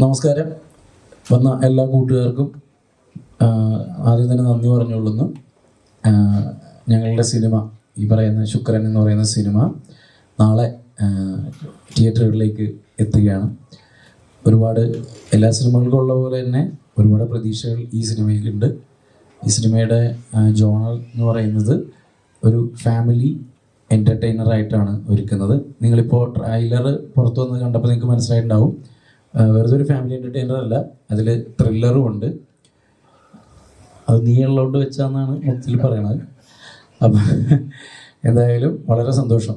നമസ്കാരം. വന്ന എല്ലാ കൂട്ടുകാർക്കും ആദ്യം തന്നെ നന്ദി പറഞ്ഞുകൊള്ളുന്നു. ഞങ്ങളുടെ സിനിമ, ഈ പറയുന്ന ശുക്രൻ എന്ന് പറയുന്ന സിനിമ നാളെ തിയേറ്ററുകളിലേക്ക് എത്തുകയാണ്. ഒരുപാട് എല്ലാ സിനിമകൾക്കും ഉള്ള പോലെ തന്നെ ഒരുപാട് പ്രതീക്ഷകൾ ഈ സിനിമയ്ക്കുണ്ട്. ഈ സിനിമയുടെ ജോണർ എന്ന് പറയുന്നത് ഒരു ഫാമിലി എൻ്റർടൈനറായിട്ടാണ് ഒരുക്കുന്നത്. നിങ്ങളിപ്പോൾ ട്രെയിലർ പുറത്തു വന്ന് കണ്ടപ്പോൾ നിങ്ങൾക്ക് മനസ്സിലായിട്ടുണ്ടാവും, വെറുതെ ഒരു ഫാമിലി എൻ്റർടൈനർ അല്ല, അതിൽ ത്രില്ലറും ഉണ്ട്. അത് നീയുള്ളതുകൊണ്ട് വെച്ചാന്നാണ് മൊത്തത്തിൽ പറയണത്. അപ്പം എന്തായാലും വളരെ സന്തോഷം.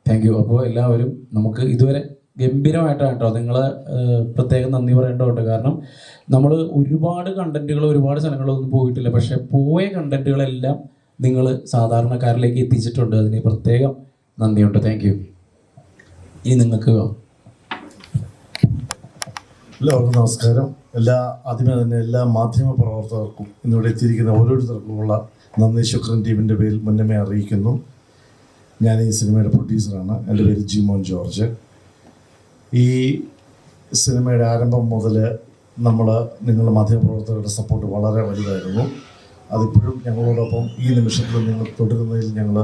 Thank you. അപ്പോൾ എല്ലാവരും നമുക്ക് ഇതുവരെ ഗംഭീരമായിട്ടാണ് കേട്ടോ, നിങ്ങളെ പ്രത്യേകം നന്ദി പറയേണ്ടതുണ്ട്. കാരണം നമ്മൾ ഒരുപാട് കണ്ടൻറ്റുകൾ ഒരുപാട് സ്ഥലങ്ങളൊന്നും പോയിട്ടില്ല, പക്ഷേ പോയ കണ്ടൻറ്റുകളെല്ലാം നിങ്ങൾ സാധാരണക്കാരിലേക്ക് എത്തിച്ചിട്ടുണ്ട്. അതിന് പ്രത്യേകം നന്ദിയുണ്ട്. Thank you. ഇനി നിങ്ങൾക്ക് എല്ലാവർക്കും നമസ്കാരം. ആദ്യമേ തന്നെ എല്ലാ മാധ്യമ പ്രവർത്തകർക്കും ഇന്നിവിടെ എത്തിയിരിക്കുന്ന ഓരോരുത്തർക്കുമുള്ള നന്ദി ശുക്രൻ ടീമിൻ്റെ പേരിൽ മുന്നമേ അറിയിക്കുന്നു. ഞാൻ ഈ സിനിമയുടെ പ്രൊഡ്യൂസറാണ്. എൻ്റെ പേര് ജിമോൻ ജോർജ്. ഈ സിനിമയുടെ ആരംഭം മുതൽ നിങ്ങളുടെ മാധ്യമപ്രവർത്തകരുടെ സപ്പോർട്ട് വളരെ വലുതായിരുന്നു. അതിപ്പോഴും ഞങ്ങളോടൊപ്പം ഈ നിമിഷത്തിൽ നിങ്ങൾ തുടരുന്നതിൽ ഞങ്ങൾ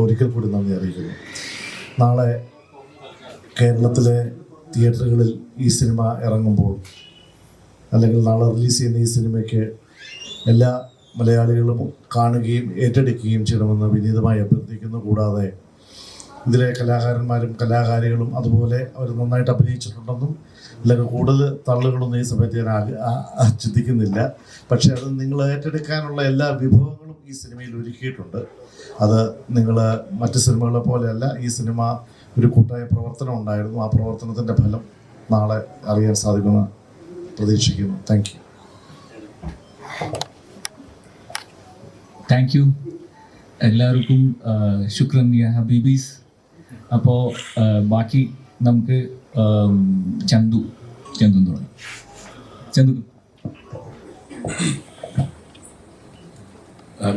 ഒരിക്കൽ കൂടി നന്ദി അറിയിക്കുന്നു. നാളെ കേരളത്തിലെ തിയേറ്ററുകളിൽ ഈ സിനിമ ഇറങ്ങുമ്പോൾ, അല്ലെങ്കിൽ നാളെ റിലീസ് ചെയ്യുന്ന ഈ സിനിമയ്ക്ക് എല്ലാ മലയാളികളും കാണുകയും ഏറ്റെടുക്കുകയും ചെയ്യണമെന്ന് വിനീതമായി അഭ്യർത്ഥിക്കുന്നു. കൂടാതെ ഇതിലെ കലാകാരന്മാരും കലാകാരികളും അതുപോലെ അവർ നന്നായിട്ട് അഭിനയിച്ചിട്ടുണ്ടെന്നും അല്ലെങ്കിൽ കൂടുതൽ തള്ളുകളൊന്നും ഈ സമയത്ത് ഞാൻ ചിന്തിക്കുന്നില്ല. പക്ഷേ അത് നിങ്ങൾ ഏറ്റെടുക്കാനുള്ള എല്ലാ വിഭവങ്ങളും ഈ സിനിമയിൽ ഒരുക്കിയിട്ടുണ്ട്. അത് നിങ്ങൾ മറ്റ് സിനിമകളെ പോലെയല്ല. ഈ സിനിമ ഒരു കൂട്ടായ പ്രവർത്തനം ഉണ്ടായിരുന്നു. ആ പ്രവർത്തനത്തിൻ്റെ ഫലം നാളെ അറിയാൻ സാധിക്കുമെന്ന് പ്രതീക്ഷിക്കുന്നു. താങ്ക് യു എല്ലാവർക്കും. ശുക്രൻ യാ ഹബീബീസ്. അപ്പോൾ ബാക്കി നമുക്ക് ചന്തു എന്ന് തുടങ്ങാം. ചന്തു.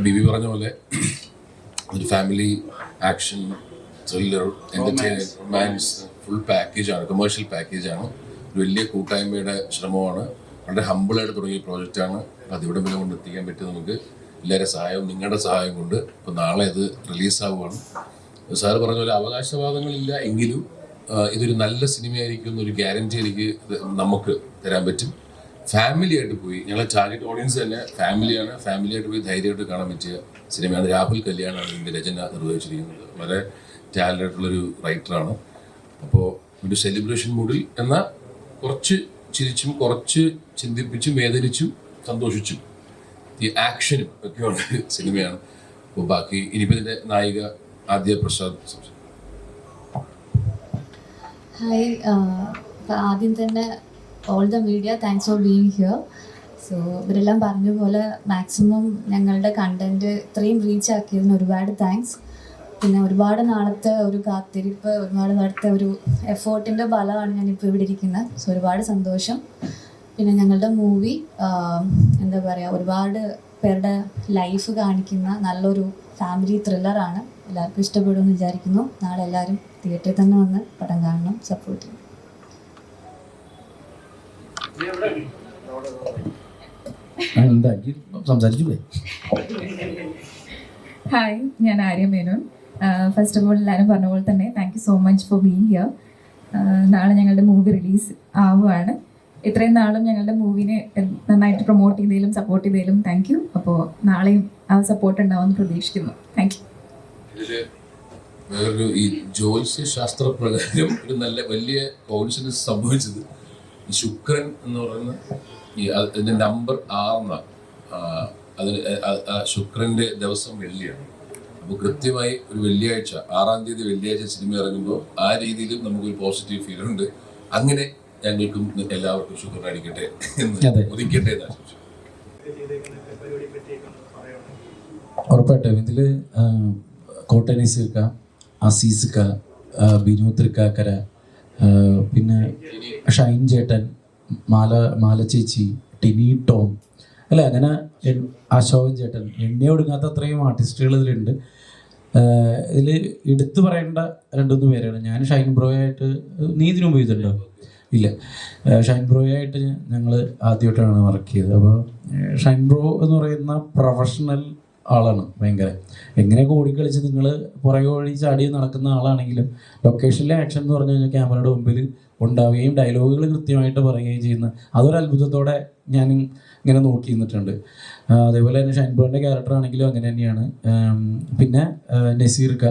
ബിബി പറഞ്ഞ പോലെ ഒരു family action thriller entertainment romance full പാക്കേജാണ്, കമേഴ്ഷ്യൽ പാക്കേജാണ്. ഒരു വലിയ കൂട്ടായ്മയുടെ ശ്രമമാണ്. വളരെ ഹമ്പിളായിട്ട് തുടങ്ങിയ പ്രോജക്റ്റാണ്. അപ്പോൾ അതിവിടെ വരെ കൊണ്ട് എത്തിക്കാൻ പറ്റും നമുക്ക് എല്ലാവരുടെ സഹായവും നിങ്ങളുടെ സഹായം കൊണ്ട്. ഇപ്പോൾ നാളെ അത് റിലീസാവുകയാണ്. സാറ് പറഞ്ഞ പോലെ അവകാശവാദങ്ങളില്ല എങ്കിലും ഇതൊരു നല്ല സിനിമയായിരിക്കും എന്നൊരു ഗ്യാരൻറ്റി എനിക്ക് നമുക്ക് തരാൻ പറ്റും. ഫാമിലിയായിട്ട് പോയി, ഞങ്ങളെ ടാർഗറ്റ് ഓഡിയൻസ് തന്നെ ഫാമിലിയാണ്. ഫാമിലിയായിട്ട് പോയി ധൈര്യമായിട്ട് കാണാൻ പറ്റിയ സിനിമയാണ്. രാഹുൽ കല്യാണാണ് ഇതിൻ്റെ രചന നിർവഹിച്ചിരിക്കുന്നത്. വളരെ ടാലൻ്റായിട്ടുള്ളൊരു റൈറ്ററാണ്. അപ്പോൾ ഒരു സെലിബ്രേഷൻ മൂഡിൽ എന്നാൽ കുറച്ച് ചിരിച്ചും കുറച്ച് ചിന്തിപ്പിച്ചും വേദനിച്ചും സന്തോഷിച്ചും ഈ ആക്ഷനും ഒക്കെയുള്ള സിനിമയാണ്. അപ്പോൾ ബാക്കി ഇനിയിപ്പോൾ ഇതിൻ്റെ നായിക ആദ്യ പ്രസാദ്. ഹായ്. ആദ്യം തന്നെ all the media, thanks for being here. So ഇവരെല്ലാം പറഞ്ഞ പോലെ മാക്സിമം ഞങ്ങളുടെ കണ്ടൻറ്റ് ഇത്രയും റീച്ച് ആക്കിയതിന് ഒരുപാട് താങ്ക്സ്. പിന്നെ ഒരുപാട് നാളത്തെ ഒരു കാത്തിരിപ്പ്, ഒരുപാട് നാളത്തെ ഒരു എഫേർട്ടിൻ്റെ ഫലമാണ് ഞാനിപ്പോൾ ഇവിടെ ഇരിക്കുന്നത്. സോ ഒരുപാട് സന്തോഷം. പിന്നെ ഞങ്ങളുടെ മൂവി എന്താ പറയുക, ഒരുപാട് പേരുടെ ലൈഫ് കാണിക്കുന്ന നല്ലൊരു ഫാമിലി ത്രില്ലറാണ്. എല്ലാവർക്കും ഇഷ്ടപ്പെടുമെന്ന് വിചാരിക്കുന്നു. നാളെ എല്ലാവരും തിയേറ്ററിൽ തന്നെ വന്ന് പടം കാണണം, സപ്പോർട്ട് ചെയ്യണം. ഹായ്, ഞാൻ Arya Menon. First of all എല്ലാവരും പറഞ്ഞ പോലെ തന്നെ thank you so much for being here. നാളെ ഞങ്ങളുടെ മൂവി റിലീസ് ആവുകയാണ്. ഇത്രയും നാളും ഞങ്ങളുടെ മൂവിനെ നന്നായിട്ട് പ്രൊമോട്ട് ചെയ്തതിലും സപ്പോർട്ട് ചെയ്തതിലും താങ്ക് യു. അപ്പോൾ നാളെയും ആ സപ്പോർട്ട് ഉണ്ടാവുമെന്ന് പ്രതീക്ഷിക്കുന്നു. Thank you. വേറൊരു ഈ ജ്യോത്സ്യ ശാസ്ത്രപ്രകാരം ഒരു നല്ല വലിയ കോയിൻസിഡൻസ് സംഭവിച്ചത്, ഈ ശുക്രൻ എന്ന് പറയുന്ന അതിൻ്റെ നമ്പർ 6 അതിന് ശുക്രൻ്റെ ദിവസം വെള്ളിയാണ്. അപ്പോൾ കൃത്യമായി ഒരു വെള്ളിയാഴ്ച 6-ാം തീയതി വെള്ളിയാഴ്ച സിനിമ ഇറങ്ങുമ്പോൾ ആ രീതിയിലും നമുക്കൊരു പോസിറ്റീവ് ഫീലുണ്ട്. അങ്ങനെ ഞങ്ങൾക്കും എല്ലാവർക്കും ശുക്രൻ അടിക്കട്ടെ എന്ന് ഒതുക്കട്ടെ എന്ന് ആശംസിച്ചു. ഉറപ്പായിട്ടും ഇതിൽ കോട്ടനീസിക്ക, അസീസിക്ക, ബിനു തൃക്കാക്കര, പിന്നെ ഷൈൻ ചേട്ടൻ, മാല ചേച്ചി, ടിനി ടോം, അല്ല അങ്ങനെ അശോകൻ ചേട്ടൻ, എണ്ണി ഒടുങ്ങാത്ത അത്രയും ആർട്ടിസ്റ്റുകൾ ഇതിലുണ്ട്. ഇതിൽ എടുത്തു പറയേണ്ട 2-3 പേരാണ്. ഞാൻ ഷൈൻ ബ്രോയായിട്ട് നീ ഇതിനു മുമ്പ് ചെയ്തിട്ടുണ്ടോ? ഇല്ല. ഷൈൻ ബ്രോയായിട്ട് ഞങ്ങൾ ആദ്യമായിട്ടാണ് വർക്ക് ചെയ്തത്. അപ്പോൾ ഷൈൻ ബ്രോ എന്ന് പറയുന്ന പ്രൊഫഷണൽ ആളാണ്. ഭയങ്കര എങ്ങനെയൊക്കെ ഓടിക്കളിച്ച് നിങ്ങൾ പുറകെ ഓടി ചാടി നടക്കുന്ന ആളാണെങ്കിലും ലൊക്കേഷനിലെ ആക്ഷൻ എന്ന് പറഞ്ഞു കഴിഞ്ഞാൽ ക്യാമറയുടെ മുമ്പിൽ ഉണ്ടാവുകയും ഡയലോഗുകൾ കൃത്യമായിട്ട് പറയുകയും ചെയ്യുന്ന അതൊരു അത്ഭുതത്തോടെ ഞാൻ ഇങ്ങനെ നോക്കി നിന്നിട്ടുണ്ട്. അതേപോലെ തന്നെ ഷൈൻ ബ്രോൻ്റെ ക്യാരക്ടർ ആണെങ്കിലും അങ്ങനെ തന്നെയാണ്. പിന്നെ നസീർക്ക,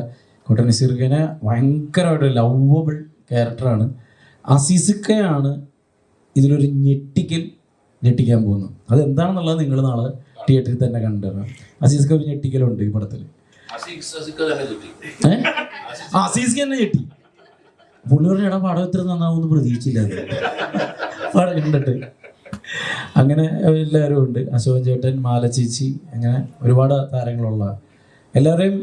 കോട്ടയം നസീർക്കനെ ഭയങ്കരമായിട്ട് ലവബിൾ ക്യാരക്ടറാണ്. അസീസിക്കയാണ് ഇതിലൊരു ഞെട്ടിക്കാൻ പോകുന്നത്. അതെന്താണെന്നുള്ളത് നിങ്ങൾ നാളെ തിയേറ്ററിൽ തന്നെ കണ്ടുതരണം. അസീസിക്ക ഒരു ഞെട്ടിക്കലുണ്ട് ഈ പടത്തിൽ. അസീസിക്ക തന്നെ ഞെട്ടി. പുള്ളി പറഞ്ഞ ഇടം പടം ഇത്ര നന്നാവുമെന്ന് പ്രതീക്ഷിച്ചില്ല പടം കണ്ടിട്ട്. അങ്ങനെ എല്ലാവരും ഉണ്ട്. അശോകൻ ചേട്ടൻ, മാല ചേച്ചി, അങ്ങനെ ഒരുപാട് താരങ്ങളുള്ള എല്ലാവരെയും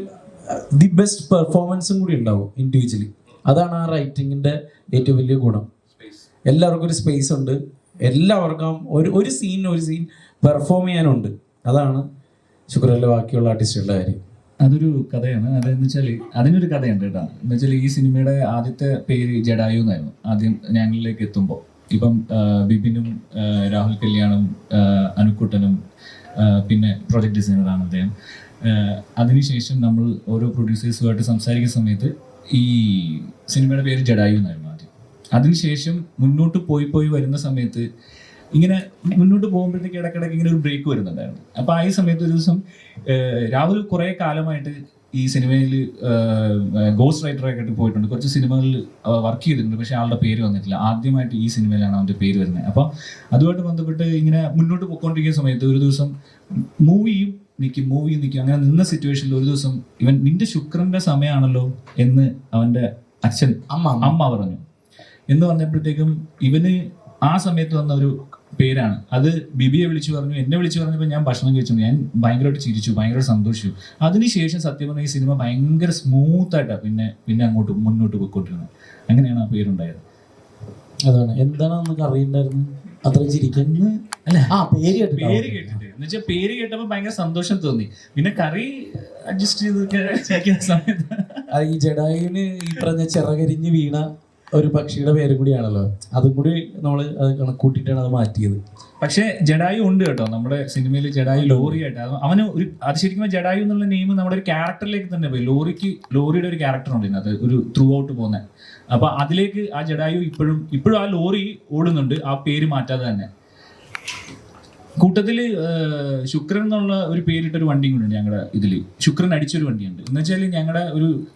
ദി ബെസ്റ്റ് പെർഫോമൻസും കൂടി ഉണ്ടാവും ഇൻഡിവിജ്വലി. അതാണ് ആ റൈറ്റിങ്ങിൻ്റെ ഏറ്റവും വലിയ ഗുണം. എല്ലാവർക്കും ഒരു സ്പേസ് ഉണ്ട്. എല്ലാവർക്കും ഒരു സീൻ പെർഫോം ചെയ്യാനുണ്ട്. അതാണ് ശുക്രനിലെ ബാക്കിയുള്ള ആർട്ടിസ്റ്റുകളുടെ കാര്യം. അതൊരു കഥയാണ്. അതെന്ന് വെച്ചാൽ അതിനൊരു കഥയുണ്ട് കേട്ടോ. എന്ന് വെച്ചാൽ ഈ സിനിമയുടെ ആദ്യത്തെ പേര് ജഡായു എന്നായിരുന്നു ആദ്യം ഞങ്ങളിലേക്ക് എത്തുമ്പോൾ. ഇപ്പം ബിബിനും രാഹുൽ കല്യാണും അനുക്കുട്ടനും പിന്നെ പ്രൊജക്ട് ഡിസൈനറാണ് അദ്ദേഹം. അതിനുശേഷം നമ്മൾ ഓരോ പ്രൊഡ്യൂസേഴ്സുമായിട്ട് സംസാരിക്കുന്ന സമയത്ത് ഈ സിനിമയുടെ പേര് ജഡായു എന്നായിരുന്നു ആദ്യം. അതിനുശേഷം മുന്നോട്ട് പോയി വരുന്ന സമയത്ത് ഇങ്ങനെ മുന്നോട്ട് പോകുമ്പോഴത്തേക്ക് ഇടയ്ക്കിടയ്ക്ക് ഇങ്ങനെ ഒരു ബ്രേക്ക് വരുന്നുണ്ടായിരുന്നു. അപ്പോൾ ആ ഈ സമയത്ത് ഒരു ദിവസം രാഹുൽ കുറേ കാലമായിട്ട് ഈ സിനിമയിൽ ഗോസ്റ്റ് റൈറ്ററൊക്കെ ആയിട്ട് പോയിട്ടുണ്ട്. കുറച്ച് സിനിമകളിൽ വർക്ക് ചെയ്തിട്ടുണ്ട്, പക്ഷേ ആളുടെ പേര് വന്നിട്ടില്ല. ആദ്യമായിട്ട് ഈ സിനിമയിലാണ് അവൻ്റെ പേര് വരുന്നത്. അപ്പോൾ അതുമായിട്ട് ബന്ധപ്പെട്ട് ഇങ്ങനെ മുന്നോട്ട് പോയിക്കൊണ്ടിരിക്കുന്ന സമയത്ത് ഒരു ദിവസം മൂവിയും നിൽക്കും അങ്ങനെ നിന്ന സിറ്റുവേഷനിൽ ഒരു ദിവസം ഇവൻ നിന്റെ ശുക്രന്റെ സമയമാണല്ലോ എന്ന് അവൻ്റെ അച്ഛൻ അമ്മ പറഞ്ഞു. എന്ന് പറഞ്ഞപ്പോഴത്തേക്കും ഇവന് ആ സമയത്ത് വന്ന ഒരു പേരാണ് അത്. ബിബിയെ വിളിച്ചു പറഞ്ഞു, എന്നെ വിളിച്ചു പറഞ്ഞപ്പോൾ ഞാൻ ഭക്ഷണം കഴിച്ചു. ഞാൻ ഭയങ്കരമായിട്ട് ചിരിച്ചു, ഭയങ്കര സന്തോഷിച്ചു. അതിനുശേഷം സത്യം പറഞ്ഞാൽ ഈ സിനിമ ഭയങ്കര സ്മൂത്തായിട്ടാണ് പിന്നെ അങ്ങോട്ട് മുന്നോട്ട് പോയിക്കൊണ്ടിരുന്നത്. അങ്ങനെയാണ് ആ പേരുണ്ടായത്. അതാണ് എന്താണ് നമുക്ക് അറിയണ്ടായിരുന്നു അത്ര ചിരിക്കുന്നു അല്ല. പേര് കേട്ടിട്ട് എന്ന് വെച്ചാൽ പേര് കേട്ടപ്പോൾ ഭയങ്കര സന്തോഷം തോന്നി. പിന്നെ കറി അഡ്ജസ്റ്റ് ചെയ്ത് സമയത്ത് ഈ ജഡായുവിന് ഈ പറഞ്ഞ ചിറകരിഞ്ഞ് വീണ ഒരു പക്ഷിയുടെ പേരും കൂടിയാണല്ലോ. അതും കൂടി നമ്മൾ അത് കണക്കൂട്ടിയിട്ടാണ് അത് മാറ്റിയത്. പക്ഷേ ജഡായു ഉണ്ട് കേട്ടോ നമ്മുടെ സിനിമയിൽ. ജഡായു ലോറിയായിട്ട് അവന് ഒരു അത് ശരിക്കും ജഡായു എന്നുള്ള നെയിം നമ്മുടെ ഒരു ക്യാരക്ടറിലേക്ക് തന്നെ പോയി. ലോറിയുടെ ഒരു ക്യാരക്ടർ ഉണ്ട് ഇതിനകത്ത്, ഒരു ത്രൂ ഔട്ട് പോകുന്നത്. അപ്പൊ അതിലേക്ക് ആ ജഡായു ഇപ്പോഴും ആ ലോറി ഓടുന്നുണ്ട്, ആ പേര് മാറ്റാതെ തന്നെ. കൂട്ടത്തില് ശുക്രൻ എന്നുള്ള ഒരു പേരിട്ടൊരു വണ്ടിയും കൂടെ ഉണ്ട് ഞങ്ങളുടെ ഇതില്. ശുക്രൻ അടിച്ചൊരു വണ്ടിയുണ്ട്. എന്ന് വെച്ചാൽ ഞങ്ങളുടെ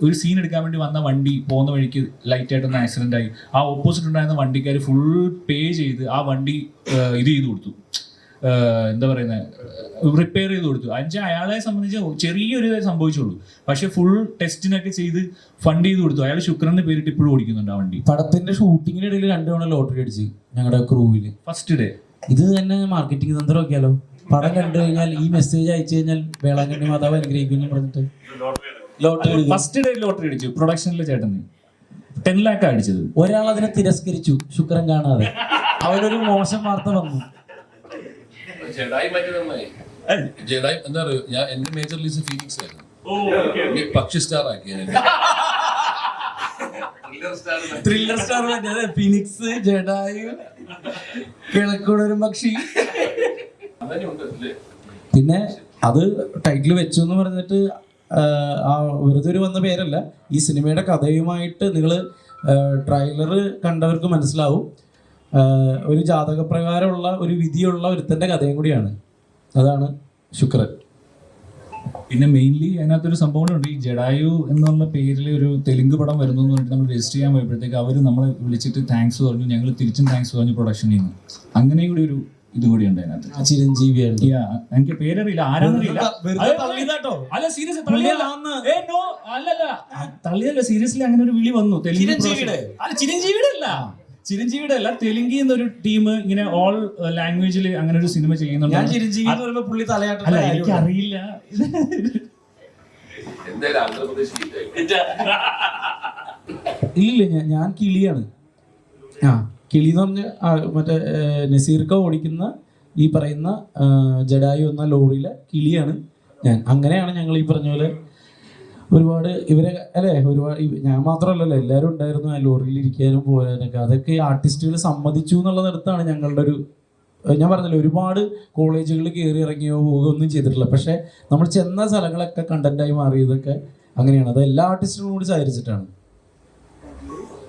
ഒരു സീൻ എടുക്കാൻ വേണ്ടി വന്ന വണ്ടി പോകുന്ന വഴിക്ക് ലൈറ്റായിട്ടൊന്ന് ആക്സിഡന്റ് ആയി. ആ ഓപ്പോസിറ്റ് ഉണ്ടായിരുന്ന വണ്ടിക്കാർ ഫുൾ പേ ചെയ്ത് ആ വണ്ടി ഇത് ചെയ്ത് കൊടുത്തു, എന്താ പറയുന്നത്, റിപ്പയർ ചെയ്ത് കൊടുത്തു. എന്നുവെച്ചാൽ അയാളെ സംബന്ധിച്ച് ചെറിയൊരു ഇതേ സംഭവിച്ചുള്ളൂ, പക്ഷെ ഫുൾ ടെസ്റ്റിനൊക്കെ ചെയ്ത് ഫണ്ട് ചെയ്ത് കൊടുത്തു. അയാൾ ശുക്രന്റെ പേരിട്ട് ഇപ്പോഴും ഓടിക്കുന്നുണ്ട് ആ വണ്ടി. പടത്തിന്റെ ഷൂട്ടിങ്ങിനിടയിൽ 2 തവണ ലോട്ടറി അടിച്ച് ഞങ്ങളുടെ ക്രൂവില് ഫസ്റ്റ് ഡേ. ഇത് തന്നെ മാർക്കറ്റിംഗ് തന്ത്രം നോക്കിയാലോ. പടം കണ്ടു കഴിഞ്ഞാൽ ഈ മെസ്സേജ് അയച്ചു കഴിഞ്ഞാൽ വേളാങ്കണ്ണി മാതാവ് അനുഗ്രഹിക്കുന്നു പറഞ്ഞിട്ട് ലോട്ടറി ഫസ്റ്റ് ഡേ ലോട്ടറി അടിച്ചു. പ്രൊഡക്ഷനിലെ ചേട്ടന് 10 lakh അടിച്ചത്. ഒരാൾ അതിനെ തിരസ്കരിച്ചു, ശുക്രൻ കാണാതെ. അവരൊരു മോശം വാർത്ത വന്നു. ജഡായി എന്താ പറയുക, ഞാൻ എന്റെ മേജർ റിലീസ് ഫീനിക്സ് ആയിരുന്നു. പക്ഷി സ്റ്റാർ ആക്കിയാണ് ത്രില്ലർ സ്റ്റാർ ഫീനിക്സ്, ജഡായു, കിഴക്കൂടൊരു പക്ഷി. പിന്നെ അത് ടൈറ്റിൽ വെച്ചു എന്ന് പറഞ്ഞിട്ട് വെറുതെ ഒരു വന്ന പേരല്ല. ഈ സിനിമയുടെ കഥയുമായിട്ട് നിങ്ങൾ ട്രെയിലർ കണ്ടവർക്ക് മനസ്സിലാവും. ഒരു ജാതകപ്രകാരമുള്ള ഒരു വിധിയുള്ള ഒരുത്തൻ്റെ കഥയും കൂടിയാണ്. അതാണ് ശുക്രൻ. പിന്നെ മെയിൻലി അതിനകത്തൊരു സംഭവം ഉണ്ട്. ഈ ജഡായു എന്നുള്ള പേരിൽ ഒരു തെലുങ്ക് പടം വരുന്നു എന്ന് പറഞ്ഞിട്ട് നമ്മൾ രജിസ്റ്റർ ചെയ്യാൻ പോയപ്പോഴത്തേക്ക് അവർ നമ്മളെ വിളിച്ചിട്ട് താങ്ക്സ് പറഞ്ഞു. ഞങ്ങൾ തിരിച്ചും താങ്ക്സ് പറഞ്ഞു പ്രൊഡക്ഷൻ ചെയ്യുന്നു. അങ്ങനെ കൂടി ഒരു ഇതും കൂടി ഉണ്ട് അതിനകത്ത്. ചിരഞ്ജീവിയാണ്. എനിക്ക് പേരറിയില്ല, ആരാന്നറിയില്ല. അല്ല സീരിയസ് തള്ളിയല്ല, സീരിയസ്ലി അങ്ങനെ ഒരു വിളി വന്നു. ചിരഞ്ജീവിയുടെ അല്ല, തെലുങ്കി എന്നൊരു ടീം ഇങ്ങനെ ഓൾ ലാംഗ്വേജിൽ അങ്ങനെ ഒരു സിനിമ ചെയ്യുന്നുണ്ട്. അല്ല എനിക്കറിയില്ല. ഇല്ല, ഞാൻ കിളിയാണ്. കിളി എന്ന് പറഞ്ഞ മറ്റേ നസീർക്ക ഓടിക്കുന്ന ഈ പറയുന്ന ജഡായു എന്ന ലോറിയിലെ കിളിയാണ് ഞാൻ. അങ്ങനെയാണ് ഞങ്ങൾ ഈ പറഞ്ഞ പോലെ ഒരുപാട് ഇവരെ അല്ലേ ഒരുപാട് ഞാൻ മാത്രമല്ലല്ലോ എല്ലാവരും ഉണ്ടായിരുന്നു ആ ലോറിയിൽ ഇരിക്കാനും പോകാനൊക്കെ. അതൊക്കെ ഈ ആർട്ടിസ്റ്റുകൾ സമ്മതിച്ചു എന്നുള്ളതിടത്താണ് ഞങ്ങളുടെ ഒരു, ഞാൻ പറഞ്ഞില്ല ഒരുപാട് കോളേജുകളിൽ കയറി ഇറങ്ങിയോ പോവുകയോ ഒന്നും ചെയ്തിട്ടില്ല. പക്ഷേ നമ്മൾ ചെന്ന സ്ഥലങ്ങളൊക്കെ കണ്ടന്റായി മാറിയതൊക്കെ അങ്ങനെയാണ്. അത് എല്ലാ ആർട്ടിസ്റ്റുകളും കൂടി സഹകരിച്ചിട്ടാണ്.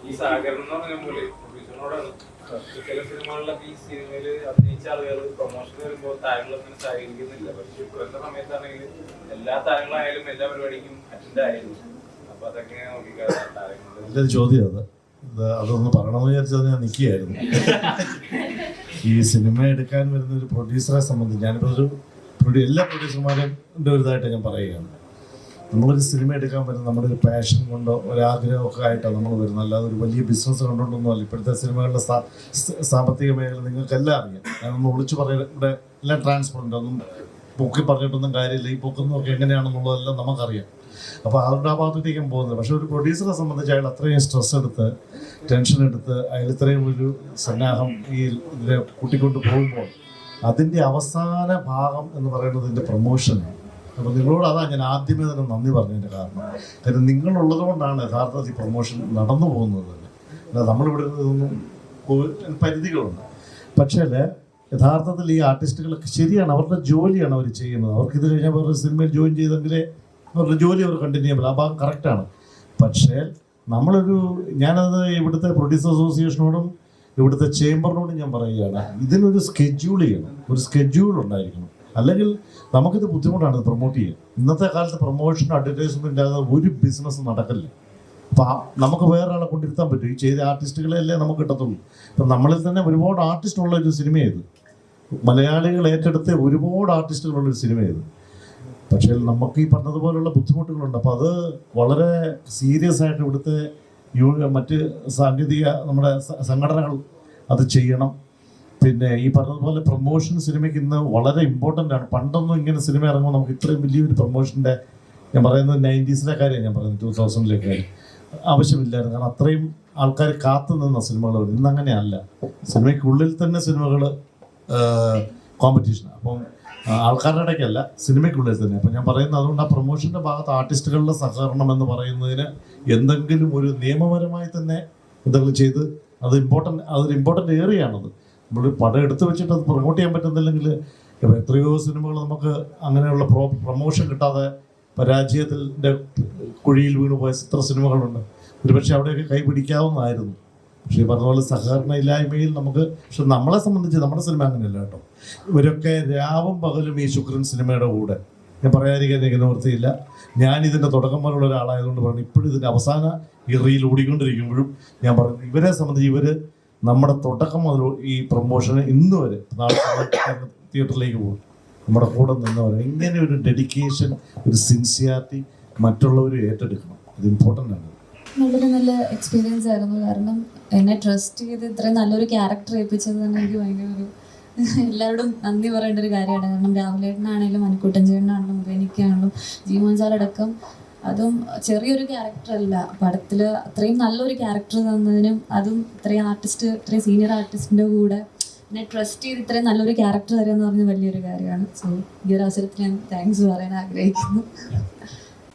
ഈ സഹകരണം എന്ന് പറഞ്ഞ പോലെ പ്രൊഡ്യൂസറിനോടാണ്. ചില സിനിമകളിലൊക്കെ ഈ സിനിമയിൽ അഭിനയിച്ച ആളുകൾ പ്രൊമോഷൻ വരുമ്പോൾ താരങ്ങളൊന്നും സഹകരിക്കുന്നില്ല. പക്ഷെ ശുക്രന്റെ സമയത്താണെങ്കിൽ എല്ലാ താരങ്ങളായാലും എല്ലാ പരിപാടിക്കും അറ്റൻഡ് ആയിരുന്നു. അപ്പൊ അതൊക്കെ നോക്കിക്കാതെ താരങ്ങൾ നല്ലൊരു ചോദ്യം അതൊന്ന് പറയണമെന്ന് വിചാരിച്ചത് ഞാൻ നിൽക്കുകയായിരുന്നു. ഈ സിനിമ എടുക്കാൻ വരുന്ന ഒരു പ്രൊഡ്യൂസറെ സംബന്ധിച്ച് ഞാനിപ്പോൾ എല്ലാ പ്രൊഡ്യൂസർമാരും ഒരു ഇതായിട്ട് ഞാൻ പറയുകയാണ്. നമ്മളൊരു സിനിമ എടുക്കാൻ വരുന്നത് നമ്മുടെ ഒരു പാഷൻ കൊണ്ടോ ഒരാഗ്രഹമൊക്കെ ആയിട്ടാണ് നമ്മൾ വരുന്നത്. അല്ലാതെ ഒരു വലിയ ബിസിനസ് കണ്ടുകൊണ്ടൊന്നും അല്ല. ഇപ്പോഴത്തെ സിനിമകളുടെ സാമ്പത്തിക മേഖല നിങ്ങൾക്കെല്ലാം അറിയാം. ഞാനൊന്നും ഒളിച്ചു പറയുന്നത് ഇവിടെ എല്ലാം ട്രാൻസ്പെറൻ്റ്, ഒന്നും പൊക്കി പറഞ്ഞിട്ടൊന്നും കാര്യമില്ല. ഈ പൊക്കുന്നതൊക്കെ എങ്ങനെയാണെന്നുള്ളതെല്ലാം നമുക്കറിയാം. അപ്പോൾ അതുകൊണ്ട് ആ ഭാഗത്തേക്കും പോകുന്നത്. പക്ഷേ ഒരു പ്രൊഡ്യൂസറെ സംബന്ധിച്ച് അയാൾ അത്രയും സ്ട്രെസ് എടുത്ത് ടെൻഷൻ എടുത്ത് അയാൾ ഇത്രയും ഒരു സന്നാഹം ഈ ഇതിനെ കൂട്ടിക്കൊണ്ട് പോകുമ്പോൾ അതിൻ്റെ അവസാന ഭാഗം എന്ന് പറയുന്നത് ഇതിൻ്റെ പ്രൊമോഷനാണ്. അപ്പോൾ നിങ്ങളോട് അതാണ് ഞാൻ ആദ്യമേ തന്നെ നന്ദി പറഞ്ഞതിൻ്റെ കാരണം നിങ്ങളുള്ളത് കൊണ്ടാണ് യഥാർത്ഥത്തിൽ പ്രൊമോഷൻ നടന്നു പോകുന്നത് തന്നെ. അല്ലാതെ നമ്മളിവിടെ നിന്നും പരിധികളുണ്ട്. പക്ഷേ യഥാർത്ഥത്തിൽ ഈ ആർട്ടിസ്റ്റുകളൊക്കെ ശരിയാണ്, അവരുടെ ജോലിയാണ് അവർ ചെയ്യുന്നത്. അവർക്ക് ഇത് കഴിഞ്ഞാൽ വേറൊരു സിനിമയിൽ ജോയിൻ ചെയ്തെങ്കിലേ അവരുടെ ജോലി അവർ കണ്ടിന്യൂ ചെയ്യണം. ആ ഭാഗം കറക്റ്റാണ്. പക്ഷേ ഞാനത് ഇവിടുത്തെ പ്രൊഡ്യൂസർ അസോസിയേഷനോടും ഇവിടുത്തെ ചേംബറിനോടും ഞാൻ പറയുകയാണ്, ഇതിനൊരു സ്കെഡ്യൂൾ ചെയ്യണം, ഒരു സ്കെഡ്യൂൾ ഉണ്ടായിരിക്കണം. അല്ലെങ്കിൽ നമുക്കിത് ബുദ്ധിമുട്ടാണ് പ്രൊമോട്ട് ചെയ്യാൻ. ഇന്നത്തെ കാലത്ത് പ്രൊമോഷൻ അഡ്വർടൈസ്മെൻ്റ് ഇല്ലാതെ ഒരു ബിസിനസ് നടക്കില്ല. അപ്പോൾ നമുക്ക് വേറെ ആളെ കൊണ്ടിരുത്താൻ പറ്റും. ഈ ചെയ്ത ആർട്ടിസ്റ്റുകളെയല്ലേ നമുക്ക് കിട്ടത്തുള്ളൂ. ഇപ്പം നമ്മളിൽ തന്നെ ഒരുപാട് ആർട്ടിസ്റ്റുള്ള ഒരു സിനിമയത്, മലയാളികൾ ഏറ്റെടുത്ത് ഒരുപാട് ആർട്ടിസ്റ്റുകളുള്ളൊരു സിനിമയത്. പക്ഷേ നമുക്ക് ഈ പറഞ്ഞതുപോലുള്ള ബുദ്ധിമുട്ടുകളുണ്ട്. അപ്പോൾ അത് വളരെ സീരിയസ് ആയിട്ട് ഇവിടുത്തെ മറ്റ് സാങ്കേതിക നമ്മുടെ സംഘടനകൾ അത് ചെയ്യണം. പിന്നെ ഈ പറഞ്ഞതുപോലെ പ്രൊമോഷൻ സിനിമയ്ക്ക് ഇന്ന് വളരെ ഇമ്പോർട്ടൻ്റ് ആണ്. പണ്ടൊന്നും ഇങ്ങനെ സിനിമ ഇറങ്ങുമ്പോൾ നമുക്ക് ഇത്രയും വലിയൊരു പ്രൊമോഷൻ്റെ, ഞാൻ പറയുന്നത് 90s കാര്യം ഞാൻ പറയുന്നത്, 2000 കാര്യം ആവശ്യമില്ലായിരുന്നു. കാരണം അത്രയും ആൾക്കാർ കാത്തു നിന്ന സിനിമകൾ വരും. ഇന്നങ്ങനെയല്ല. സിനിമയ്ക്കുള്ളിൽ തന്നെ സിനിമകൾ കോമ്പറ്റീഷൻ. അപ്പം ആൾക്കാരുടെ ഇടയ്ക്കല്ല, സിനിമയ്ക്കുള്ളിൽ തന്നെ. അപ്പം ഞാൻ പറയുന്നത് അതുകൊണ്ട് ആ പ്രൊമോഷൻ്റെ ഭാഗത്ത് ആർട്ടിസ്റ്റുകളുടെ സഹകരണം എന്ന് പറയുന്നതിന് എന്തെങ്കിലും ഒരു നിയമപരമായി തന്നെ എന്തെങ്കിലും ചെയ്ത് അതൊരു ഇമ്പോർട്ടൻ്റ് ഏറിയാണത്. നമ്മൾ പടം എടുത്ത് വെച്ചിട്ട് അത് പ്രൊമോട്ട് ചെയ്യാൻ പറ്റുന്നില്ലെങ്കിൽ എത്രയോ സിനിമകൾ നമുക്ക് അങ്ങനെയുള്ള പ്രൊമോഷൻ കിട്ടാതെ പരാജയത്തിൻ്റെ കുഴിയിൽ വീണു പോയ എത്ര സിനിമകളുണ്ട്. ഒരുപക്ഷെ അവിടെയൊക്കെ കൈ പിടിക്കാവുന്നതായിരുന്നു. പക്ഷേ ഈ പറഞ്ഞ പോലെ സഹകരണ ഇല്ലായ്മയിൽ നമുക്ക്, പക്ഷെ നമ്മളെ സംബന്ധിച്ച് നമ്മുടെ സിനിമ അങ്ങനെയല്ല കേട്ടോ. ഇവരൊക്കെ രാവും പകലും ഈ ശുക്രൻ സിനിമയുടെ കൂടെ, ഞാൻ പറയാതിരിക്കാൻ എനിക്ക് നിവൃത്തിയില്ല. ഞാനിതിൻ്റെ തുടക്കം പോലുള്ള ഒരാളായതുകൊണ്ട് പറഞ്ഞു, ഇപ്പോഴും ഇതിൻ്റെ അവസാന ഈ റീൽ ഓടിക്കൊണ്ടിരിക്കുമ്പോഴും ഞാൻ പറഞ്ഞു, ഇവരെ സംബന്ധിച്ച് ഇവർ നമ്മുടെ തുടക്കം മുതൽ ഈ പ്രൊമോഷന് ഇന്ന് വരെ നാളെ തിയേറ്ററിലേക്ക് പോകും നമ്മുടെ കൂടെ നിന്നവർ. ഇങ്ങനെ ഒരു ഡെഡിക്കേഷൻ, ഒരു സിൻസിയാരിറ്റി മറ്റുള്ളവർ ഏറ്റെടുക്കണം. ഇത് ഇമ്പോർട്ടൻ്റ് ആണ്. വളരെ നല്ല എക്സ്പീരിയൻസ് ആയിരുന്നു. കാരണം എന്നെ ട്രസ്റ്റ് ചെയ്ത് ഇത്രയും നല്ലൊരു ക്യാരക്ടർ ഏൽപ്പിച്ചത് തന്നെ എനിക്ക് ഭയങ്കര ഒരു എല്ലാവരോടും നന്ദി പറയേണ്ട ഒരു കാര്യമാണ്. കാരണം രാഹുലേട്ടനാണെങ്കിലും മണിക്കൂട്ടൻ ചേട്ടനാണെങ്കിലും എനിക്കാണെങ്കിലും ജീവൻ സാറടക്കം, അതും ചെറിയൊരു ക്യാരക്ടറല്ല പടത്തിൽ, അത്രയും നല്ലൊരു ക്യാരക്ടർ തന്നതിനും, അതും ഇത്രയും സീനിയർ ആർട്ടിസ്റ്റിൻ്റെ കൂടെ എന്നെ ട്രസ്റ്റ് ചെയ്ത് ഇത്രയും നല്ലൊരു ക്യാരക്ടർ തരിക എന്ന് പറഞ്ഞ വലിയൊരു കാര്യമാണ്. സോ ഈ ഒരു അവസരത്തിൽ ഞാൻ താങ്ക്സ് പറയാൻ ആഗ്രഹിക്കുന്നു.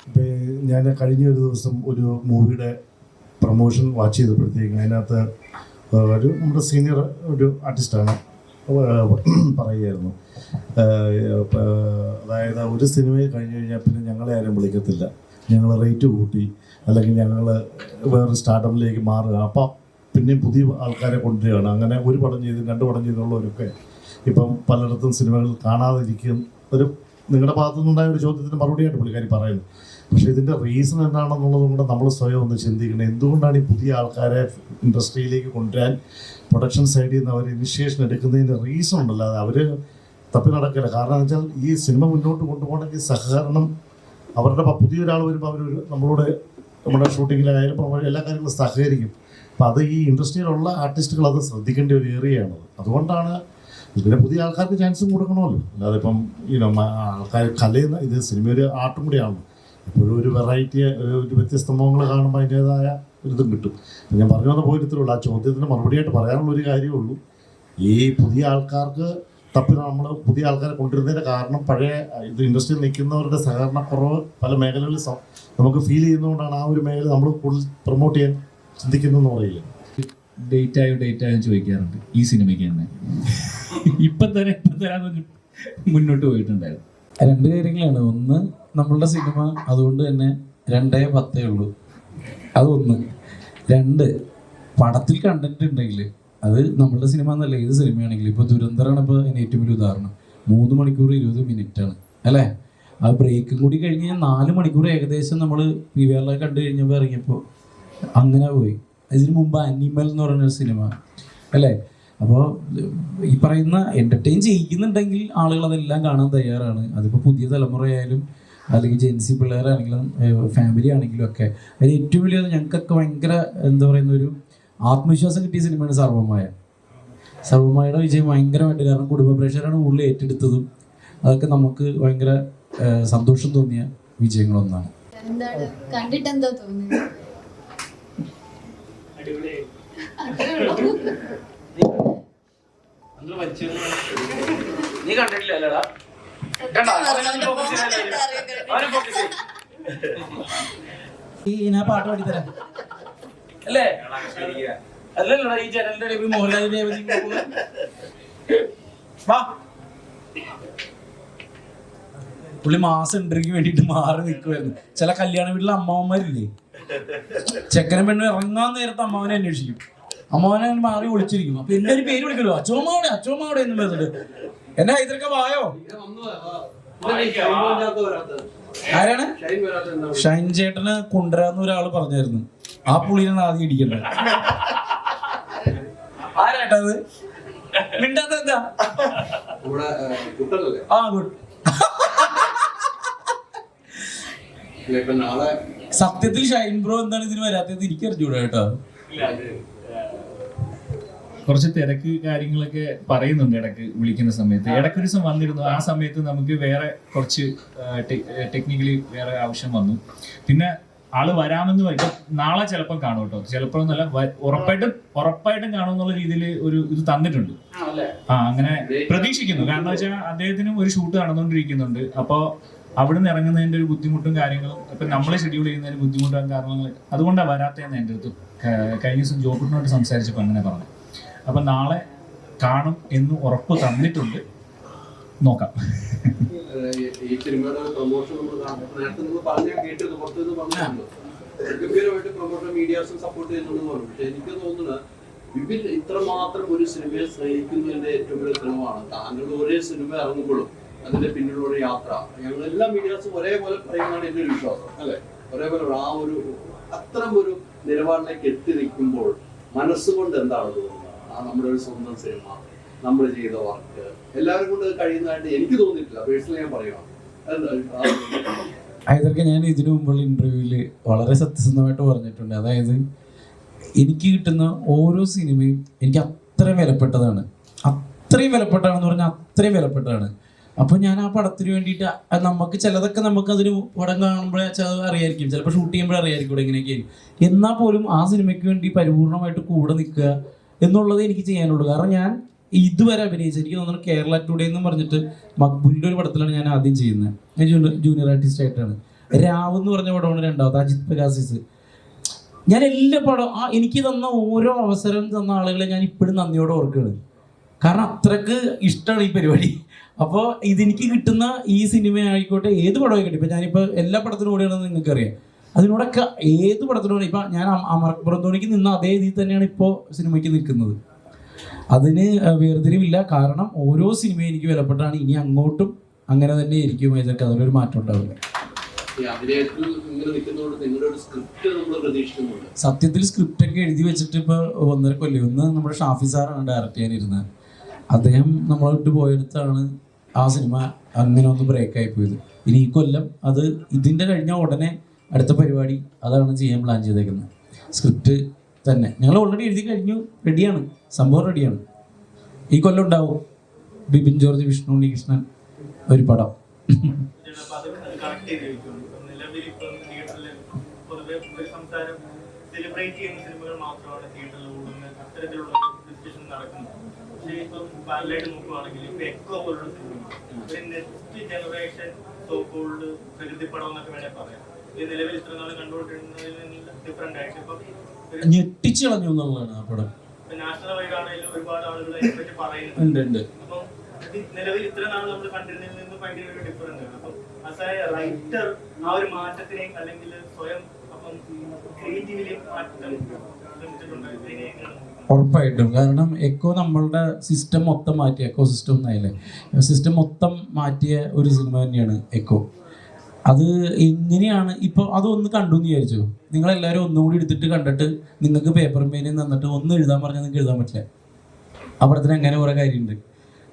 ഇപ്പം ഞാൻ കഴിഞ്ഞ ഒരു ദിവസം ഒരു മൂവിയുടെ പ്രൊമോഷൻ വാച്ച് ചെയ്തപ്പോഴത്തേക്കും അതിനകത്ത് നമ്മുടെ സീനിയർ ഒരു ആർട്ടിസ്റ്റാണ് പറയുമായിരുന്നു, അതായത് ഒരു സിനിമയിൽ കഴിഞ്ഞ് കഴിഞ്ഞാൽ പിന്നെ ഞങ്ങളെ ആരും വിളിക്കത്തില്ല, ഞങ്ങൾ റേറ്റ് കൂട്ടി, അല്ലെങ്കിൽ ഞങ്ങൾ വേറെ സ്റ്റാർട്ടപ്പിലേക്ക് മാറുക, അപ്പോൾ പിന്നെയും പുതിയ ആൾക്കാരെ കൊണ്ടുവരികയാണ്. അങ്ങനെ ഒരു പടം ചെയ്ത് 2 പടം ചെയ്തുള്ളവരൊക്കെ ഇപ്പം പലയിടത്തും സിനിമകൾ കാണാതിരിക്കും. നിങ്ങളുടെ ഭാഗത്തുനിന്നുണ്ടായ ഒരു ചോദ്യത്തിന് മറുപടിയായിട്ട് പുള്ളിക്കാരി പറയുന്നു. പക്ഷേ ഇതിൻ്റെ റീസൺ എന്താണെന്നുള്ളതും കൂടെ നമ്മൾ സ്വയം ഒന്ന് ചിന്തിക്കണം. എന്തുകൊണ്ടാണ് ഈ പുതിയ ആൾക്കാരെ ഇൻഡസ്ട്രിയിലേക്ക് കൊണ്ടുവരാൻ പ്രൊഡക്ഷൻ സൈഡിൽ നിന്ന് അവർ ഇനിഷ്യേഷൻ എടുക്കുന്നതിൻ്റെ റീസൺ ഉണ്ടല്ലോ, അത് അവർ തപ്പി നടക്കില്ല. കാരണം എന്ന് വെച്ചാൽ ഈ സിനിമ മുന്നോട്ട് കൊണ്ടുപോകണമെങ്കിൽ സഹകരണം, അവരുടെ പുതിയൊരാൾ വരുമ്പോൾ അവർ നമ്മളോട് നമ്മുടെ ഷൂട്ടിങ്ങിലായാലും എല്ലാ കാര്യങ്ങളും സഹകരിക്കും. അപ്പം അത് ഈ ഇൻഡസ്ട്രിയിലുള്ള ആർട്ടിസ്റ്റുകൾ അത് ശ്രദ്ധിക്കേണ്ട ഒരു ഏരിയയാണ്. അതുകൊണ്ടാണ് ഇതിന് പുതിയ ആൾക്കാർക്ക് ചാൻസും കൊടുക്കണമല്ലോ. അല്ലാതെ ഇപ്പം ആൾക്കാർ കലയുന്ന ഇത് സിനിമ ഒരു ആർട്ടും കൂടിയാണ്. എപ്പോഴും ഒരു വെറൈറ്റി, ഒരു വ്യത്യസ്ത മുഖങ്ങൾ കാണുമ്പോൾ അതിൻ്റേതായ ഒരിതും കിട്ടും. ഞാൻ പറഞ്ഞു വന്ന പോയിട്ടേ ഉള്ളൂ. ആ ചോദ്യത്തിന് മറുപടിയായിട്ട് പറയാനുള്ളൊരു കാര്യമേ ഉള്ളൂ. ഈ പുതിയ ആൾക്കാർക്ക് തപ്പി നമ്മൾ പുതിയ ആൾക്കാരെ കൊണ്ടുവരുന്നതിൻ്റെ കാരണം പഴയ ഇത് ഇൻഡസ്ട്രിയിൽ നിൽക്കുന്നവരുടെ സഹകരണക്കുറവ് പല മേഖലകളിൽ നമുക്ക് ഫീൽ ചെയ്യുന്നതുകൊണ്ടാണ് ആ ഒരു മേഖല നമ്മൾ കൂടുതൽ പ്രൊമോട്ട് ചെയ്യാൻ ചിന്തിക്കുന്നതെന്ന് പറയില്ല. ഡേറ്റ് ആയോ ചോദിക്കാറുണ്ട് ഈ സിനിമയ്ക്ക് തന്നെ. ഇപ്പം തരാന്ന് മുന്നോട്ട് പോയിട്ടുണ്ടായിരുന്നു. 2 കാര്യങ്ങളാണ്. ഒന്ന്, നമ്മളുടെ സിനിമ അതുകൊണ്ട് തന്നെ 2:10 ഉള്ളൂ. അതൊന്ന്. 2, പടത്തിൽ കണ്ടന്റ് ഉണ്ടെങ്കിൽ അത് നമ്മളുടെ സിനിമ എന്നല്ല, ഏത് സിനിമയാണെങ്കിലും. ഇപ്പോൾ ദുരന്തറാണ് ഇപ്പോൾ ഏറ്റവും വലിയ ഉദാഹരണം. 3 മണിക്കൂർ 20 മിനിറ്റാണ് അല്ലേ. ആ ബ്രേക്കും കൂടി കഴിഞ്ഞ് 4 മണിക്കൂർ ഏകദേശം നമ്മൾ PVR കണ്ടു കഴിഞ്ഞപ്പോൾ ഇറങ്ങിയപ്പോൾ അങ്ങനെ പോയി. ഇതിന് മുമ്പ് അനിമൽ എന്ന് പറഞ്ഞൊരു സിനിമ അല്ലേ. അപ്പോൾ ഈ പറയുന്ന എൻ്റർടൈൻ ചെയ്യിക്കുന്നുണ്ടെങ്കിൽ ആളുകൾ അതെല്ലാം കാണാൻ തയ്യാറാണ്. അതിപ്പോൾ പുതിയ തലമുറയായാലും അല്ലെങ്കിൽ ജെൻസി പിള്ളേരാണെങ്കിലും ഫാമിലി ആണെങ്കിലും ഒക്കെ. അതിൽ ഏറ്റവും വലിയ ഞങ്ങൾക്കൊക്കെ ഭയങ്കര എന്താ പറയുന്ന ഒരു ആത്മവിശ്വാസം കിട്ടിയ സിനിമയാണ് സർവ്വമായ. സർവ്വമായയുടെ വിജയം ഭയങ്കരമായിട്ട്, കാരണം കുടുംബ പ്രേക്ഷകരാണ് കൂടുതൽ ഏറ്റെടുത്തതും. അതൊക്കെ നമുക്ക് ഭയങ്കര സന്തോഷം തോന്നിയ വിജയങ്ങളൊന്നാണ്. എന്താണ് കണ്ടിട്ട് എന്താ തോന്നുന്നത്? നീ കണ്ടിട്ടില്ല അല്ലടാ? ഞാൻ പാട്ട് പാടിത്തരാം അല്ലേ? അല്ലല്ലടാ, ഈ ജനലിന്റെ ഇടയിൽ മോഹൻലാലിന്റെ പുള്ളി മാസം ഇൻട്രിക്ക് വേണ്ടിയിട്ട് മാറി നിൽക്കുമായിരുന്നു. ചില കല്യാണ വീട്ടിലെ അമ്മാവന്മാരില്ലേ, ചെക്കനും പെണ്ണും ഇറങ്ങാൻ നേരത്തെ അമ്മാവനെ അന്വേഷിക്കും. അമ്മാവനെ മാറി വിളിച്ചിരിക്കും. അപ്പൊ എല്ലാവരും പേര് വിളിക്കല്ലോ, അച്ചോമാവിടെ എന്ന് പറഞ്ഞിട്ട്. എന്നാ ഇതൊക്കെ വായോ? ആരാണ്? ഷൈൻ ചേട്ടന് കൊണ്ടുവരാന്ന് ഒരാള് പറഞ്ഞായിരുന്നു. ആ പുള്ളിനാണ് ആദ്യം ഇടിക്കേണ്ടത്. ആരാട്ടത് മിണ്ടാത്ത എന്താ? ആ ഗുഡ്. സത്യത്തിൽ ഷൈൻ ബ്രോ എന്താണ് ഇതിന് വരാത്തത് എനിക്ക് അറിഞ്ഞൂടാ കേട്ടോ. കുറച്ച് തിരക്ക് കാര്യങ്ങളൊക്കെ പറയുന്നുണ്ട് ഇടയ്ക്ക് വിളിക്കുന്ന സമയത്ത്. ഇടയ്ക്കൊരു ദിവസം വന്നിരുന്നു. ആ സമയത്ത് നമുക്ക് വേറെ കുറച്ച് ടെക്നിക്കലി വേറെ ആവശ്യം വന്നു. പിന്നെ ആള് വരാമെന്ന് ഇപ്പം നാളെ ചിലപ്പം കാണും കേട്ടോ. ചിലപ്പോൾ എന്നല്ല, ഉറപ്പായിട്ടും കാണുമെന്നുള്ള രീതിയിൽ ഒരു ഇത് തന്നിട്ടുണ്ട്. അങ്ങനെ പ്രതീക്ഷിക്കുന്നു. കാരണം വെച്ചാൽ അദ്ദേഹത്തിനും ഒരു ഷൂട്ട് നടന്നുകൊണ്ടിരിക്കുന്നുണ്ട്. അപ്പോൾ അവിടുന്ന് ഇറങ്ങുന്നതിൻ്റെ ഒരു ബുദ്ധിമുട്ടും കാര്യങ്ങളും ഇപ്പം നമ്മൾ ഷെഡ്യൂൾ ചെയ്യുന്നതിന് ബുദ്ധിമുട്ടും കാരണങ്ങൾ അതുകൊണ്ടാണ് വരാത്തതെന്ന് എൻ്റെ അടുത്ത് കഴിഞ്ഞ ദിവസം ജോബിനോട് സംസാരിച്ചപ്പോൾ അങ്ങനെ പറഞ്ഞു. അപ്പം നാളെ കാണും എന്ന് ഉറപ്പ് തന്നിട്ടുണ്ട്. നോക്കാം. ഈ സിനിമയുടെ പ്രൊമോഷൻ നേരത്തെ നിങ്ങൾ പറഞ്ഞാൽ കേട്ടിരുന്നു, പുറത്തുനിന്ന് പറഞ്ഞിട്ടുണ്ട്. ഗംഭീരമായിട്ട് പ്രൊമോഷൻ മീഡിയാസും സപ്പോർട്ട് ചെയ്യുന്നുണ്ടെന്ന് പറഞ്ഞു. പക്ഷെ എനിക്ക് തോന്നുന്നത് വിപിൻ ഇത്രമാത്രം ഒരു സിനിമയെ സ്നേഹിക്കുന്നതിന്റെ ഏറ്റവും വലിയ തെളിവാണ് താങ്കൾ ഒരേ സിനിമ ഇറങ്ങുമ്പോഴും അതിന്റെ പിന്നിലുള്ള യാത്ര. ഞങ്ങളെല്ലാ മീഡിയാസും ഒരേപോലെ പറയുന്നതാണ് എൻ്റെ ഒരു വിശ്വാസം അല്ലെ. ഒരേപോലെ ആ ഒരു അത്തരം ഒരു നിലപാടിലേക്ക് എത്തി നിൽക്കുമ്പോൾ മനസ്സുകൊണ്ട് എന്താണ് തോന്നുന്നത്? ആ നമ്മുടെ ഒരു സ്വന്തം സിനിമ, നമ്മൾ ചെയ്ത വർക്ക് എല്ലാവരും കൊണ്ട് കഴിയുന്നതായിട്ട് എനിക്ക് തോന്നിയിട്ടില്ല. പേഴ്സണലി ഞാൻ പറയുകയാണ്. അതൊക്കെ ഞാൻ ഇതിനു മുമ്പുള്ള ഇന്റർവ്യൂവിൽ വളരെ സത്യസന്ധമായിട്ട് പറഞ്ഞിട്ടുണ്ട്. അതായത് എനിക്ക് കിട്ടുന്ന ഓരോ സിനിമയും എനിക്ക് അത്രയും വിലപ്പെട്ടതാണ്. അത്രയും വിലപ്പെട്ടാണെന്ന് പറഞ്ഞാൽ അത്രയും വിലപ്പെട്ടതാണ്. അപ്പോൾ ഞാൻ ആ പടത്തിന് വേണ്ടിയിട്ട് നമുക്ക് ചിലതൊക്കെ നമുക്ക് അതിന് പടം കാണുമ്പോഴേ ചിലത് അറിയായിരിക്കും, ചിലപ്പോൾ ഷൂട്ട് ചെയ്യുമ്പോഴേ അറിയായിരിക്കും ഇങ്ങനെയൊക്കെ ആയിരിക്കും. എന്നാൽ പോലും ആ സിനിമയ്ക്ക് വേണ്ടി പരിപൂർണമായിട്ട് കൂടെ നിൽക്കുക എന്നുള്ളത് എനിക്ക് ചെയ്യാനുള്ളൂ. കാരണം ഞാൻ ഇതുവരെ അഭിനയിച്ചത് എനിക്ക് തോന്നുന്നു കേരള ടുഡേ എന്ന് പറഞ്ഞിട്ട് മക്ബൂലിൻ്റെ ഒരു പടത്തിലാണ് ഞാൻ ആദ്യം ചെയ്യുന്നത്. ഞാൻ ജൂനിയർ ആർട്ടിസ്റ്റ് ആയിട്ടാണ്. രാവ് എന്ന് പറഞ്ഞ പടമാണ് രണ്ടാമത്, അജിത് പ്രകാശിസ്. ഞാൻ എല്ലാ പടം എനിക്ക് തന്ന ഓരോ അവസരം തന്ന ആളുകളെ ഞാൻ ഇപ്പോഴും നന്ദിയോടെ ഓർക്കുകയാണ്. കാരണം അത്രക്ക് ഇഷ്ടമാണ് ഈ പരിപാടി. അപ്പോൾ ഇതെനിക്ക് കിട്ടുന്ന ഈ സിനിമ ആയിക്കോട്ടെ, ഏത് പടമായിക്കോട്ടെ, ഇപ്പം ഞാനിപ്പോൾ എല്ലാ പടത്തിനും കൂടെയാണെന്ന് നിങ്ങൾക്കറിയാം. അതിനോടൊക്കെ ഏത് പടത്തിനോടെ ഇപ്പം ഞാൻ അമർപുറന്തോണിക്ക് നിന്ന അതേ ഇതിൽ തന്നെയാണ് ഇപ്പോൾ സിനിമയ്ക്ക് നിൽക്കുന്നത്. അതിന് വേർതിരിവില്ല. കാരണം ഓരോ സിനിമയും എനിക്ക് വിലപ്പെട്ടാണ്. ഇനി അങ്ങോട്ടും അങ്ങനെ തന്നെ ആയിരിക്കും. ഇതൊക്കെ അതിലൊരു മാറ്റം ഉണ്ടാവില്ല. സത്യത്തിൽ സ്ക്രിപ്റ്റ് ഒക്കെ എഴുതി വെച്ചിട്ട് ഇപ്പോൾ 1.5 കൊല്ലം. ഒന്ന് നമ്മുടെ ഷാഫി സാറാണ് ഡയറക്റ്റ് ചെയ്യാനിരുന്നത്. അദ്ദേഹം നമ്മളെ വിട്ട് പോയെടുത്താണ് ആ സിനിമ അങ്ങനെ ഒന്ന് ബ്രേക്കായി പോയത്. ഇനി ഈ കൊല്ലം അത് ഇതിൻ്റെ കഴിഞ്ഞ ഉടനെ അടുത്ത പരിപാടി അതാണ് ചെയ്യാൻ പ്ലാൻ ചെയ്തേക്കുന്നത്. സ്ക്രിപ്റ്റ് തന്നെ ഞങ്ങൾ ഓൾറെഡി എഴുതി കഴിഞ്ഞു, റെഡിയാണ്, സംഭവം റെഡിയാണ്. ഈ കൊല്ലം ഉണ്ടാവും ബിപിൻ ജോർജ്, വിഷ്ണു ഉണ്ണികൃഷ്ണൻ ഒരു പടം. സെലിബ്രേറ്റ് ചെയ്യുന്ന സിനിമകൾ മാത്രമാണ് തിയേറ്ററിൽ ഓടുന്നത്. അത്തരത്തിലുള്ള ഡിസ്കഷൻ നടക്കുന്നത്. ഇപ്പം പാരലായിട്ട് നോക്കുവാണെങ്കിൽ ഇപ്പൊ എക്കോ പോലുള്ള സിനിമ ഒരു നെക്സ്റ്റ് ജനറേഷൻ സോ കോൾഡ് പ്രകൃതിപ്പടം എന്നൊക്കെ വേണേൽ പറയാം. ഈ നിലവിൽ ഇത്ര നാൾ കണ്ടുകൊണ്ടിരുന്നതിൽ നിന്ന് ഡിഫറെന്റ് ആയിട്ട് ഇപ്പം ഞെട്ടിച്ചു കളഞ്ഞു എന്നുള്ളതാണ് ആ പടം. നാഷണൽ വൈഡ് ആണെങ്കിലും ഒരുപാട് ആളുകൾ അതിനെപ്പറ്റി പറയുന്നുണ്ട്. അപ്പം നിലവിൽ ഇത്ര നാൾ നമ്മൾ കണ്ടിരുന്നതിൽ നിന്ന് ഭയങ്കര ഒരു ഡിഫറൻസ് ആണ്. അപ്പം ആസ് എ റൈറ്റർ ആ ഒരു മാറ്റത്തിനെയും അല്ലെങ്കിൽ സ്വയം അപ്പം ക്രിയേറ്റീവിലെ മാറ്റം ഉറപ്പായിട്ടും. കാരണം എക്കോ നമ്മളുടെ സിസ്റ്റം മൊത്തം മാറ്റിയ, എക്കോ സിസ്റ്റം എന്നായില്ലേ, സിസ്റ്റം മൊത്തം മാറ്റിയ ഒരു സിനിമ തന്നെയാണ് എക്കോ. അത് എങ്ങനെയാണ് ഇപ്പോൾ അതൊന്ന് കണ്ടു എന്ന് വിചാരിച്ചു, നിങ്ങളെല്ലാവരും ഒന്നും കൂടി എടുത്തിട്ട് കണ്ടിട്ട് നിങ്ങൾക്ക് പേപ്പർ പേനിൽ നിന്നിട്ട് ഒന്ന് എഴുതാൻ പറഞ്ഞാൽ നിങ്ങൾക്ക് എഴുതാൻ പറ്റില്ല. ആ പടത്തിന് അങ്ങനെ കുറേ കാര്യമുണ്ട്.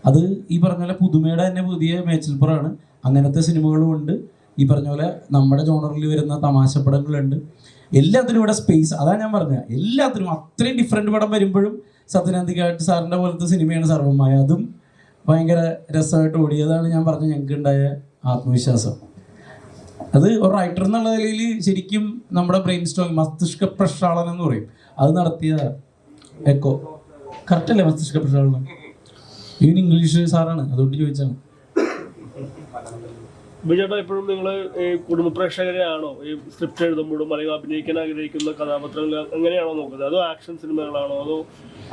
അത് ഈ പറഞ്ഞ പോലെ പുതുമയുടെ തന്നെ പുതിയ മേച്ചിൽപ്പുറമാണ്. അങ്ങനത്തെ സിനിമകളും ഉണ്ട്. ഈ പറഞ്ഞ പോലെ നമ്മുടെ ജോണറിൽ വരുന്ന തമാശപ്പടങ്ങളുണ്ട്. എല്ലാത്തിനും ഇവിടെ സ്പേസ്. അതാണ് ഞാൻ പറഞ്ഞത്, എല്ലാത്തിനും അത്രയും ഡിഫറെൻറ്റ് പടം വരുമ്പോഴും സത്യനാന്തികാട്ട് സാറിൻ്റെ പോലത്തെ സിനിമയാണ് സർവമായ. അതും ഭയങ്കര രസമായിട്ട് ഓടിയതാണ്. ഞാൻ പറഞ്ഞ ഞങ്ങൾക്ക് ഉണ്ടായ ആത്മവിശ്വാസം. അത് ഒരു റൈറ്റർ എന്നുള്ള നിലയിൽ ശരിക്കും നമ്മുടെ ബ്രെയിൻ സ്റ്റോം, മസ്തിഷ്ക പ്രക്ഷാളനം എന്ന് പറയും, അത് നടത്തിയ എക്കോ. കറക്റ്റ് അല്ലേ മസ്തിഷ്ക പ്രക്ഷാളനം? ഈവൻ ഇംഗ്ലീഷ് സാറാണ്, അതുകൊണ്ട് ചോദിച്ചാണ്. ബിജേട്ടാ, എപ്പോഴും നിങ്ങൾ ഈ കുടുംബ പ്രേക്ഷകരെയാണോ ഈ സ്ക്രിപ്റ്റ് എഴുതുമ്പോഴും അല്ലെങ്കിൽ അഭിനയിക്കാൻ ആഗ്രഹിക്കുന്ന കഥാപാത്രങ്ങൾ എങ്ങനെയാണോ നോക്കുന്നത്? അതോ ആക്ഷൻ സിനിമകളാണോ, അതോ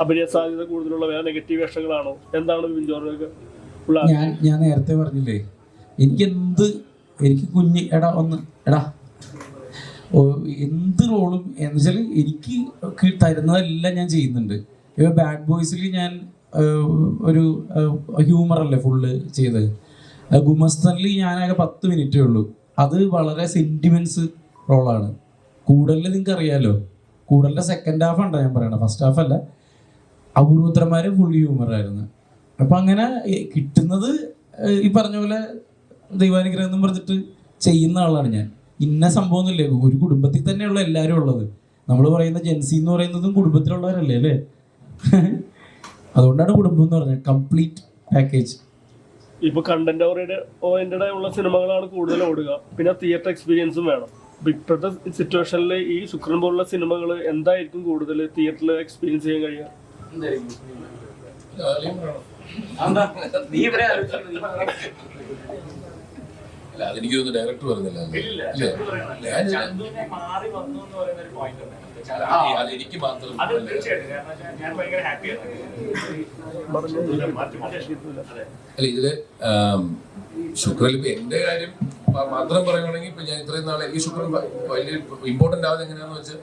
അഭിനയ സാധ്യത കൂടുതലുള്ള വേറെ നെഗറ്റീവ് വേഷങ്ങളാണോ? എന്താണ് ബിബിൻ ജോർജൊക്കെ ഉള്ള? ഞാൻ നേരത്തെ പറഞ്ഞില്ലേ, എനിക്ക് കുഞ്ഞ് എടാ എന്ത് റോളും എന്ന് വെച്ചാൽ എനിക്ക് തരുന്നതെല്ലാം ഞാൻ ചെയ്യുന്നുണ്ട്. ഇപ്പോൾ ബാഡ് ബോയ്സിൽ ഞാൻ ഒരു ഹ്യൂമറല്ലേ ഫുള്ള് ചെയ്തത്. ഗുമസ്തനിൽ ഞാനാകെ 10 മിനിറ്റേ ഉള്ളൂ. അത് വളരെ സെൻറ്റിമെൻറ്റ്സ് റോളാണ്. കൂടുതൽ നിങ്ങൾക്ക് അറിയാമല്ലോ, കൂടുതലിൻ്റെ സെക്കൻഡ് ഹാഫ് ഉണ്ടോ ഞാൻ പറയണത്, ഫസ്റ്റ് ഹാഫ് അല്ല. അപൂർവോത്തരന്മാർ ഫുൾ ഹ്യൂമറായിരുന്നു. അപ്പം അങ്ങനെ കിട്ടുന്നത് ഈ പറഞ്ഞ പോലെ ദൈവാനുഗ്രഹം എന്നും പറഞ്ഞിട്ട് ചെയ്യുന്ന ആളാണ് ഞാൻ. ഇന്ന സംഭവമൊന്നുമില്ലേ, ഒരു കുടുംബത്തിൽ തന്നെയുള്ള എല്ലാവരും ഉള്ളത്. നമ്മൾ പറയുന്ന ജെൻസി എന്ന് പറയുന്നതും കുടുംബത്തിലുള്ളവരല്ലേ അല്ലേ? അതുകൊണ്ടാണ് കുടുംബം എന്ന് പറഞ്ഞത്, കംപ്ലീറ്റ് പാക്കേജ്. ഇപ്പോൾ കണ്ടന്റ് ഓറിയന്റഡ് ഉള്ള സിനിമകളാണ് കൂടുതൽ ഓടുക, പിന്നെ തിയേറ്റർ എക്സ്പീരിയൻസും വേണം. ഇപ്പോഴത്തെ സിറ്റുവേഷനിൽ ഈ ശുക്രൻ പോലുള്ള സിനിമകൾ എന്തായിരിക്കും കൂടുതൽ തിയേറ്ററിൽ എക്സ്പീരിയൻസ് ചെയ്യാൻ കഴിയുക? അല്ല, അതെനിക്ക് തോന്നുന്നു ഡയറക്ടർ പറഞ്ഞില്ല. അതെനിക്ക് മാത്രം അല്ല, ഇതില് ശുക്രൻ ഇപ്പൊ എന്റെ കാര്യം മാത്രം പറയുകയാണെങ്കിൽ ഇപ്പൊ ഞാൻ ഇത്രയും നാളെ എനിക്ക് ശുക്രൻ വലിയ ഇമ്പോർട്ടന്റ് ആവുന്നത് എങ്ങനെയാന്ന് വെച്ചാൽ,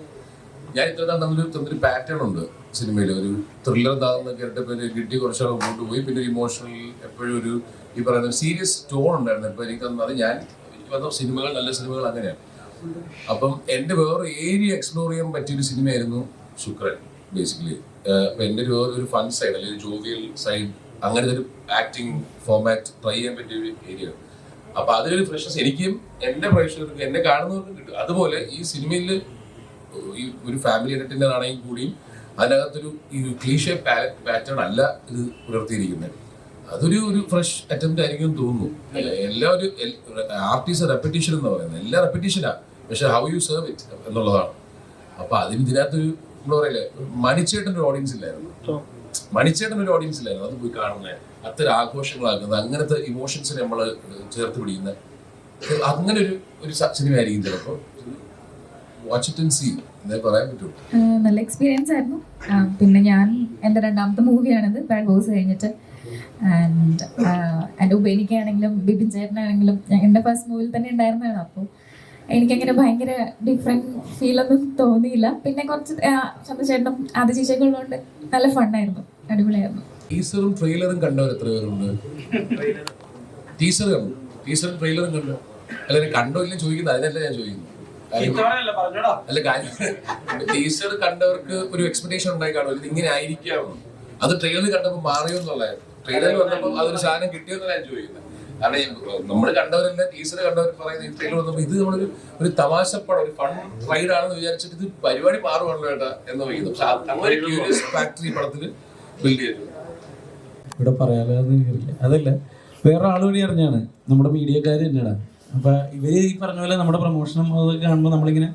ഞാൻ ഇത്ര നാൾ തന്നൊരു പാറ്റേൺ ഉണ്ട് സിനിമയിൽ. ഒരു ത്രില്ലർ താഴ്ന്ന കേട്ടപ്പോൾ കിട്ടി കുറച്ചാൾ മുമ്പോട്ട് പോയി, പിന്നെ ഒരു ഇമോഷണൽ എപ്പോഴും ഒരു ഈ പറയുന്ന സീരിയസ് ടോൺ ഉണ്ടായിരുന്നു. ഇപ്പൊ എനിക്ക് വന്ന സിനിമകൾ, നല്ല സിനിമകൾ അങ്ങനെയാണ്. അപ്പം എൻ്റെ വേറെ ഏരിയ എക്സ്പ്ലോർ ചെയ്യാൻ പറ്റിയൊരു സിനിമയായിരുന്നു ശുക്രൻ ബേസിക്കലി. അപ്പം എൻ്റെ ഒരു ഫൺ സൈഡ് അല്ലെങ്കിൽ ജോവിയൽ സൈഡ്, അങ്ങനത്തെ ഒരു ആക്ടിങ് ഫോമാറ്റ് ട്രൈ ചെയ്യാൻ പറ്റിയൊരു ഏരിയ. അപ്പം അതിലൊരു ഫ്രഷ്നസ് എനിക്കും എൻ്റെ പ്രേക്ഷകർക്കും എന്നെ കാണുന്നവർക്കും കിട്ടും. അതുപോലെ ഈ സിനിമയിൽ ഈ ഒരു ഫാമിലി എന്റർടൈനർ ആണെങ്കിൽ കൂടിയും അതിനകത്തൊരു ഈ ക്ലീഷേ പാറ്റേൺ അല്ല ഇത് പുലർത്തിയിരിക്കുന്നത്. അതൊരു ഫ്രഷ് അറ്റംപ്റ്റ് ആയിരിക്കും തോന്നുന്നു. എല്ലാ ഒരു ആർട്ടിസ്റ്റ് റെപ്പറ്റീഷൻ എന്ന് പറയുന്നത് എല്ലാം റെപ്പറ്റീഷനാണ്, പക്ഷെ ഹൗ യു സെർവ് ഇറ്റ് എന്നുള്ളതാണ്. അപ്പൊ ഇതിനകത്തൊരു എന്താ പറയില്ലേ, മണിച്ചേട്ടൻ്റെ ഓഡിയൻസ് ഇല്ലായിരുന്നു, മണിച്ചേട്ടൻ്റെ ഓഡിയൻസ് ഇല്ലായിരുന്നു. അത് പോയി കാണുന്നത്, അത്തരം ആഘോഷങ്ങളാക്കുന്നത്, അങ്ങനത്തെ ഇമോഷൻസിനെ നമ്മൾ ചേർത്ത് പിടിക്കുന്ന അങ്ങനെ ഒരു സിനിമ ആയിരിക്കും ചിലപ്പോൾ. വാച്ച് ഇറ്റ് ആൻഡ് സീ എന്നേ പറയാൻ പറ്റുള്ളൂ. നല്ല എക്സ്പീരിയൻസ് ആയിരുന്നു. പിന്നെ ഞാൻ എൻ്റെ 2ാമത്തെ മൂവിയാണിത്, ബാഡ് ബോയ്സ് കഴിഞ്ഞിട്ട്. ആൻഡ് എൻ്റെ ഉപേനിക്കാണെങ്കിലും ബിബിൻ ചേട്ടനാണെങ്കിലും എൻ്റെ ഫസ്റ്റ് മൂവിയിൽ തന്നെ ഉണ്ടായിരുന്നതാണ്. അപ്പോൾ എനിക്കങ്ങനെ ഭയങ്കര ഡിഫറെൻറ്റ് ഫീലൊന്നും തോന്നിയില്ല. പിന്നെ കുറച്ച് ചന്ദ്രചേട്ടനും ആദ്യ ചേച്ചിയൊക്കെ ഉള്ളതുകൊണ്ട് നല്ല ഫണ്ണായിരുന്നു, അടിപൊളിയായിരുന്നു. ടീസറും ട്രെയിലറും കണ്ടവർ എത്ര പേരുണ്ട്? ടീസറും ട്രെയിലറും കണ്ടോ? അല്ല, കണ്ടോ ഇല്ല ചോദിക്കുന്നത്, അതിനല്ല ഞാൻ ചോദിക്കുന്നത്. അല്ല, കാര്യം ടീസർ കണ്ടവർക്ക് ഒരു എക്സ്പെക്ടേഷൻ ഉണ്ടായി കാണുമല്ലോ, ഇത് ഇങ്ങനെ ആയിരിക്കാമെന്ന്. അത് ട്രെയിലർ കണ്ടപ്പോൾ മാറിയോ എന്നുള്ളതായിരുന്നു. ട്രെയിലറിൽ വന്നപ്പോൾ അതൊരു സാധനം കിട്ടിയെന്നല്ല ഞാൻ ചോദിക്കുന്നത്. കാരണം നമ്മൾ കണ്ടവരെല്ലാം ടീച്ചർ കണ്ടവർ പറയുന്നത് ഈ ട്രെയിലർ വന്നപ്പോൾ ഇത് നമ്മളൊരു തമാശപ്പടം, ഒരു ഫൺ റൈഡ് ആണെന്ന് വിചാരിച്ചിട്ട് ഇത് പരിപാടി മാറുവാണല്ലോ ഏട്ടാ എന്ന് പറയുന്നത്. പക്ഷെ അങ്ങനെ ക്യൂരിയസ് ഫാക്ടറി പടത്തിൽ ബിൽഡ് ചെയ്തു. ഇവിടെ പറയാതെന്ന് എനിക്കറിയില്ല. അതല്ല, വേറെ ആൾ വഴി അറിഞ്ഞാണ്, നമ്മുടെ മീഡിയക്കാർ തന്നെയാണ്. അപ്പം ഇവർ ഈ പറഞ്ഞ പോലെ നമ്മുടെ പ്രൊമോഷനും അതൊക്കെ കാണുമ്പോൾ നമ്മളിങ്ങനെ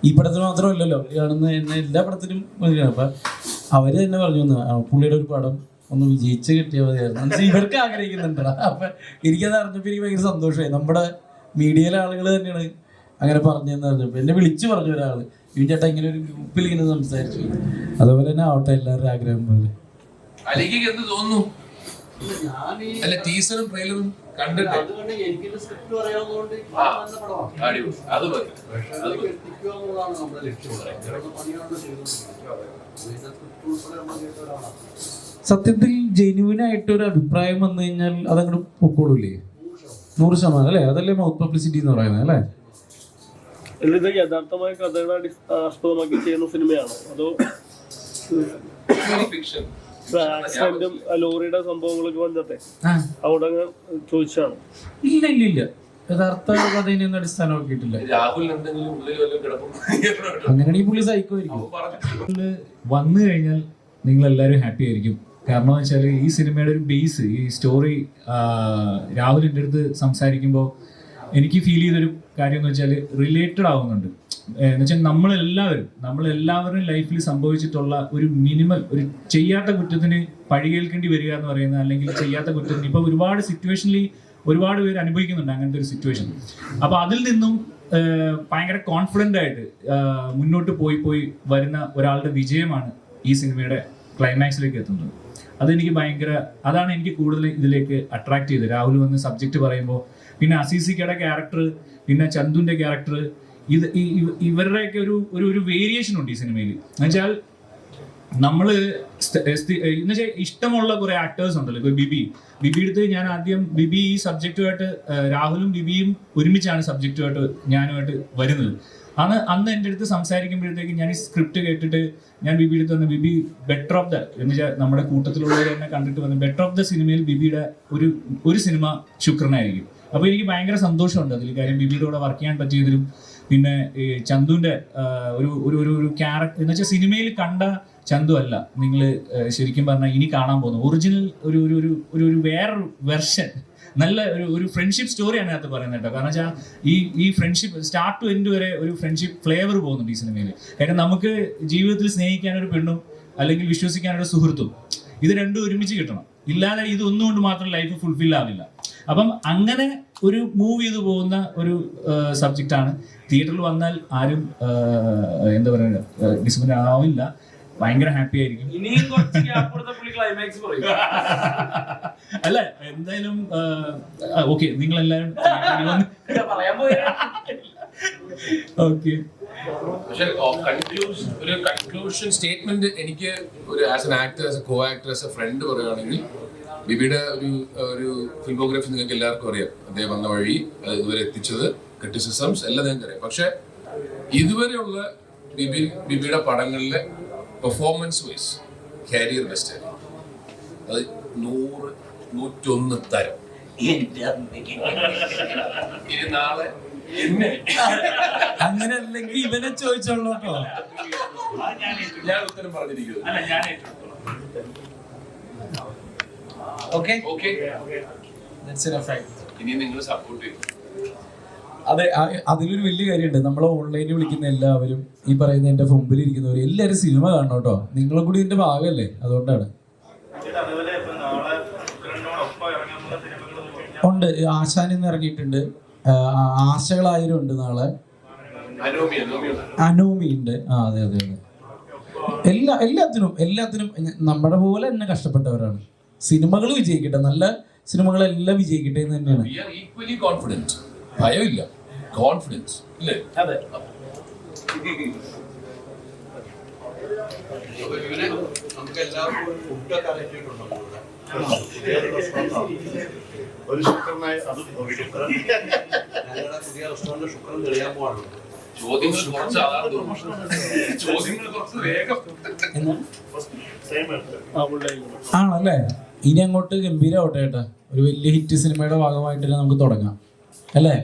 ഈ പടത്തിൽ മാത്രമല്ലല്ലോ അവർ കാണുന്ന എന്നെ എല്ലാ പടത്തിലും. അപ്പം അവർ തന്നെ പറഞ്ഞു പുള്ളിയുടെ ഒരു പടം ഒന്ന് വിജയിച്ച് കിട്ടിയാൽ മതിയായിരുന്നു എന്ന് ഇവർക്ക് ആഗ്രഹിക്കുന്നുണ്ടടാ. അപ്പം എനിക്കത് അറിഞ്ഞപ്പോൾ എനിക്ക് ഭയങ്കര സന്തോഷമായി. നമ്മുടെ മീഡിയയിലെ ആളുകൾ തന്നെയാണ് അങ്ങനെ പറഞ്ഞതെന്ന് പറഞ്ഞപ്പോൾ എന്നെ വിളിച്ചു പറഞ്ഞു ഒരാൾ, ഈ ചേട്ടാ ഇങ്ങനെ ഒരു ഗ്രൂപ്പിൽ ഇങ്ങനെ സംസാരിച്ചു. അതുപോലെ തന്നെ ആവട്ടെ എല്ലാവരുടെ ആഗ്രഹം പോലെ. അലിക്ക് എന്ത് തോന്നുന്നു? അല്ല, ടീസറും ട്രെയിലറും കണ്ടിട്ട് അതുകൊണ്ട് എനിക്കിന്റെ സ്ക്രിപ്റ്റ് പറയാവുന്നതുകൊണ്ട് നല്ല പടമാണ്. അടിപൊളി. അത് മതി. എത്തിക്കുക എന്നുള്ളതാണ് നമ്മുടെ ലക്ഷ്യം. പണിയാണ് ചെയ്തുകൊണ്ടിരിക്കുന്നത്. സ്ക്രിപ്റ്റ് ഉൾപ്പെടെ നമ്മൾ കേട്ട ഒരാളാണ്. സത്യത്തിൽ ജെന്യൂനായിട്ടൊരു അഭിപ്രായം വന്നു കഴിഞ്ഞാൽ അതങ്ങോട്ട് പൊക്കോളൂല്ലേ? 100% അല്ലേ? അതല്ലേ മൗത്ത് പബ്ലിസിറ്റി എന്ന് പറയുന്നത് അല്ലേ? ഇത് യഥാർത്ഥമായ കഥകളെ ആസ്പദമാക്കി ചെയ്യുന്ന സിനിമയാണോ അതോ ഫിക്ഷൻ? ആക്സിഡന്റും ലോറിയുടെ സംഭവങ്ങളൊക്കെ വന്നത്തെ അവിടെ ചോദിച്ചാണ്? ഇല്ല ഇല്ല ഇല്ല, യഥാർത്ഥ കഥയിനൊന്നും അടിസ്ഥാനമാക്കിയിട്ടില്ല. രാഹുൽ എന്തെങ്കിലും ഉള്ളിൽ വല്ലതും കിടക്കും അങ്ങനെയാണെങ്കിൽ പുള്ളി സൈക്കോ ആയിരിക്കും. വന്നു കഴിഞ്ഞാൽ നിങ്ങൾ എല്ലാവരും ഹാപ്പി ആയിരിക്കും. കാരണം എന്ന് വെച്ചാൽ ഈ സിനിമയുടെ ഒരു ബേസ്, ഈ സ്റ്റോറി രാഹുലിൻ്റെ അടുത്ത് സംസാരിക്കുമ്പോൾ എനിക്ക് ഫീൽ ചെയ്തൊരു കാര്യം എന്ന് വെച്ചാൽ റിലേറ്റഡ് ആവുന്നുണ്ട്. എന്ന് വെച്ചാൽ നമ്മളെല്ലാവരും ലൈഫിൽ സംഭവിച്ചിട്ടുള്ള ഒരു മിനിമൽ ഒരു ചെയ്യാത്ത കുറ്റത്തിന് പഴികേൽക്കേണ്ടി വരിക എന്ന് പറയുന്നത്, അല്ലെങ്കിൽ ചെയ്യാത്ത കുറ്റത്തിന് ഇപ്പം ഒരുപാട് സിറ്റുവേഷനിൽ ഒരുപാട് പേര് അനുഭവിക്കുന്നുണ്ട് അങ്ങനത്തെ ഒരു സിറ്റുവേഷൻ. അപ്പോൾ അതിൽ നിന്നും ഭയങ്കര കോൺഫിഡൻ്റ് ആയിട്ട് മുന്നോട്ട് പോയി വരുന്ന ഒരാളുടെ വിജയമാണ് ഈ സിനിമയുടെ ക്ലൈമാക്സിലേക്ക് എത്തുന്നത്. അതാണ് എനിക്ക് കൂടുതൽ ഇതിലേക്ക് അട്രാക്ട് ചെയ്തത്. രാഹുൽ വന്ന് സബ്ജക്റ്റ് പറയുമ്പോൾ, പിന്നെ അസീസിക്കയുടെ ക്യാരക്ടർ, പിന്നെ ചന്തുവിൻ്റെ ക്യാരക്ടർ, ഇവരുടെയൊക്കെ ഒരു വേരിയേഷൻ ഉണ്ട് ഈ സിനിമയിൽ. എന്നുവെച്ചാൽ എന്നുവെച്ചാൽ ഇഷ്ടമുള്ള കുറെ ആക്ടേഴ്സ് ഉണ്ടല്ലോ. ഇപ്പോൾ ബിബി എടുത്ത് ഞാൻ ആദ്യം ബിബി ഈ സബ്ജക്റ്റുമായിട്ട്, രാഹുലും ബിബിയും ഒരുമിച്ചാണ് സബ്ജക്റ്റുമായിട്ട് ഞാനുമായിട്ട് വരുന്നത്. അന്ന് എൻ്റെ അടുത്ത് സംസാരിക്കുമ്പോഴത്തേക്ക് ഞാൻ ഈ സ്ക്രിപ്റ്റ് കേട്ടിട്ട് ഞാൻ ബിബി എടുത്ത് വന്ന്, ബിബി ബെറ്റർ ഓഫ് ദ എന്ന് വെച്ചാൽ നമ്മുടെ കൂട്ടത്തിലുള്ളവർ തന്നെ കണ്ടിട്ട് വന്ന് ബെറ്റർ ഓഫ് ദ സിനിമയിൽ ബിബിയുടെ ഒരു സിനിമ ശുക്രനായിരിക്കും. അപ്പോൾ എനിക്ക് ഭയങ്കര സന്തോഷമുണ്ട് അതിൽ. കാര്യം ബിബിയുടെ കൂടെ വർക്ക് ചെയ്യാൻ പറ്റിയതിലും, പിന്നെ ചന്തുവിൻ്റെ ഒരു ക്യാരക്ടർ എന്ന് വെച്ചാൽ സിനിമയിൽ കണ്ട ചന്തു അല്ല നിങ്ങൾ ശരിക്കും പറഞ്ഞാൽ ഇനി കാണാൻ പോകുന്നു. ഒറിജിനൽ ഒരു വേറൊരു വെർഷൻ, നല്ല ഒരു ഫ്രണ്ട്ഷിപ്പ് സ്റ്റോറിയാണ് അതിനകത്ത് പറയുന്നത് കേട്ടോ. കാരണം വെച്ചാൽ ഈ ഫ്രണ്ട്ഷിപ്പ് സ്റ്റാർട്ട് ടു എൻഡ് വരെ ഒരു ഫ്രണ്ട്ഷിപ്പ് ഫ്ലേവർ പോകുന്നുണ്ട് ഈ സിനിമയിൽ. കാരണം നമുക്ക് ജീവിതത്തിൽ സ്നേഹിക്കാനൊരു പെണ്ണും അല്ലെങ്കിൽ വിശ്വസിക്കാനൊരു സുഹൃത്തും, ഇത് രണ്ടും ഒരുമിച്ച് കിട്ടണം. ഇല്ലാതെ ഇതൊന്നും കൊണ്ട് മാത്രം ലൈഫ് ഫുൾഫിൽ ആവില്ല. അപ്പം അങ്ങനെ ഒരു മൂവ് ചെയ്തു പോകുന്ന ഒരു സബ്ജക്റ്റാണ്. തിയേറ്ററിൽ വന്നാൽ ആരും എന്താ പറയുക ഡിസപ്പോയിന്റ് ആവില്ല, ഭയങ്കര ഹാപ്പി ആയിരിക്കും. അല്ല എന്തായാലും ഓക്കെ, നിങ്ങളെല്ലാരും ഓക്കെ. പക്ഷെ ഒരു കൺക്ലൂഷൻ സ്റ്റേറ്റ്മെന്റ് എനിക്ക് ഒരു as an actor, as A co actor, as a friend പറയുകയാണെങ്കിൽ, ബിബിയുടെ ഒരു ഫിൽമോഗ്രാഫി നിങ്ങൾക്ക് എല്ലാവർക്കും അറിയാം. അദ്ദേഹം വന്ന വഴി ഇതുവരെ എത്തിച്ചത്, ക്രിറ്റിസിസംസ് എല്ലാം നിങ്ങൾക്ക് അറിയാം. പക്ഷെ ഇതുവരെയുള്ള ബിബിയുടെ പടങ്ങളിലെ പെർഫോമൻസ് വൈസ് കാരിയർ ബെസ്റ്റ് ആയിരുന്നു. അത് 100-101 തരം. ഇനി നാളെ അങ്ങനെ അല്ലെങ്കിൽ ഇവനെ ചോദിച്ചോളൂ കേട്ടോ. ഞാൻ ഉത്തരം പറഞ്ഞിരിക്കുന്നു. ഇനി നിങ്ങൾ സപ്പോർട്ട് ചെയ്യും. അതെ, അതിലൊരു വലിയ കാര്യമുണ്ട്. നമ്മളെ ഓൺലൈനിൽ വിളിക്കുന്ന എല്ലാവരും, ഈ പറയുന്ന എൻ്റെ മുമ്പിൽ ഇരിക്കുന്നവർ എല്ലാവരും സിനിമ കാണണം കേട്ടോ. നിങ്ങളും കൂടി ഇതിന്റെ ഭാഗമല്ലേ, അതുകൊണ്ടാണ്. ഉണ്ട്, ആശാൻ ഇന്ന് ഇറങ്ങിയിട്ടുണ്ട്, ആശകളായിരം ഉണ്ട് നാളെ, അനോമി ഉണ്ട്. അതെ അതെ അതെ, എല്ലാത്തിനും നമ്മുടെ പോലെ തന്നെ കഷ്ടപ്പെട്ടവരാണ്. സിനിമകൾ വിജയിക്കട്ടെ, നല്ല സിനിമകളെല്ലാം വിജയിക്കട്ടെ എന്ന് തന്നെയാണ്. ഭയമില്ല, കോൺഫിഡൻസ് ഇല്ലേ? അതെ. നമുക്ക് എല്ലാവർക്കും ഒരു ഫുഡൊക്കെ അറേഞ്ച് ചെയ്തിട്ടുണ്ടോ? ഒരു ശുക്രനായി ഞങ്ങളുടെ പുതിയ റെസ്റ്റോറന്റ് ശുക്രൻ തെളിയാൻ പോവാണല്ലോ. ചോദ്യങ്ങൾ കുറച്ച് വേഗം ആണല്ലേ. ഇനി അങ്ങോട്ട് ഗംഭീരമാവട്ടെ ചേട്ടാ. ഒരു വലിയ ഹിറ്റ് സിനിമയുടെ ഭാഗമായിട്ട് തന്നെ നമുക്ക് തുടങ്ങാം അല്ലേ?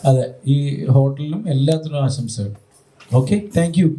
അതെ, ഈ ഹോട്ടലിനും എല്ലാത്തിനും ആശംസകൾ. Okay, thank you.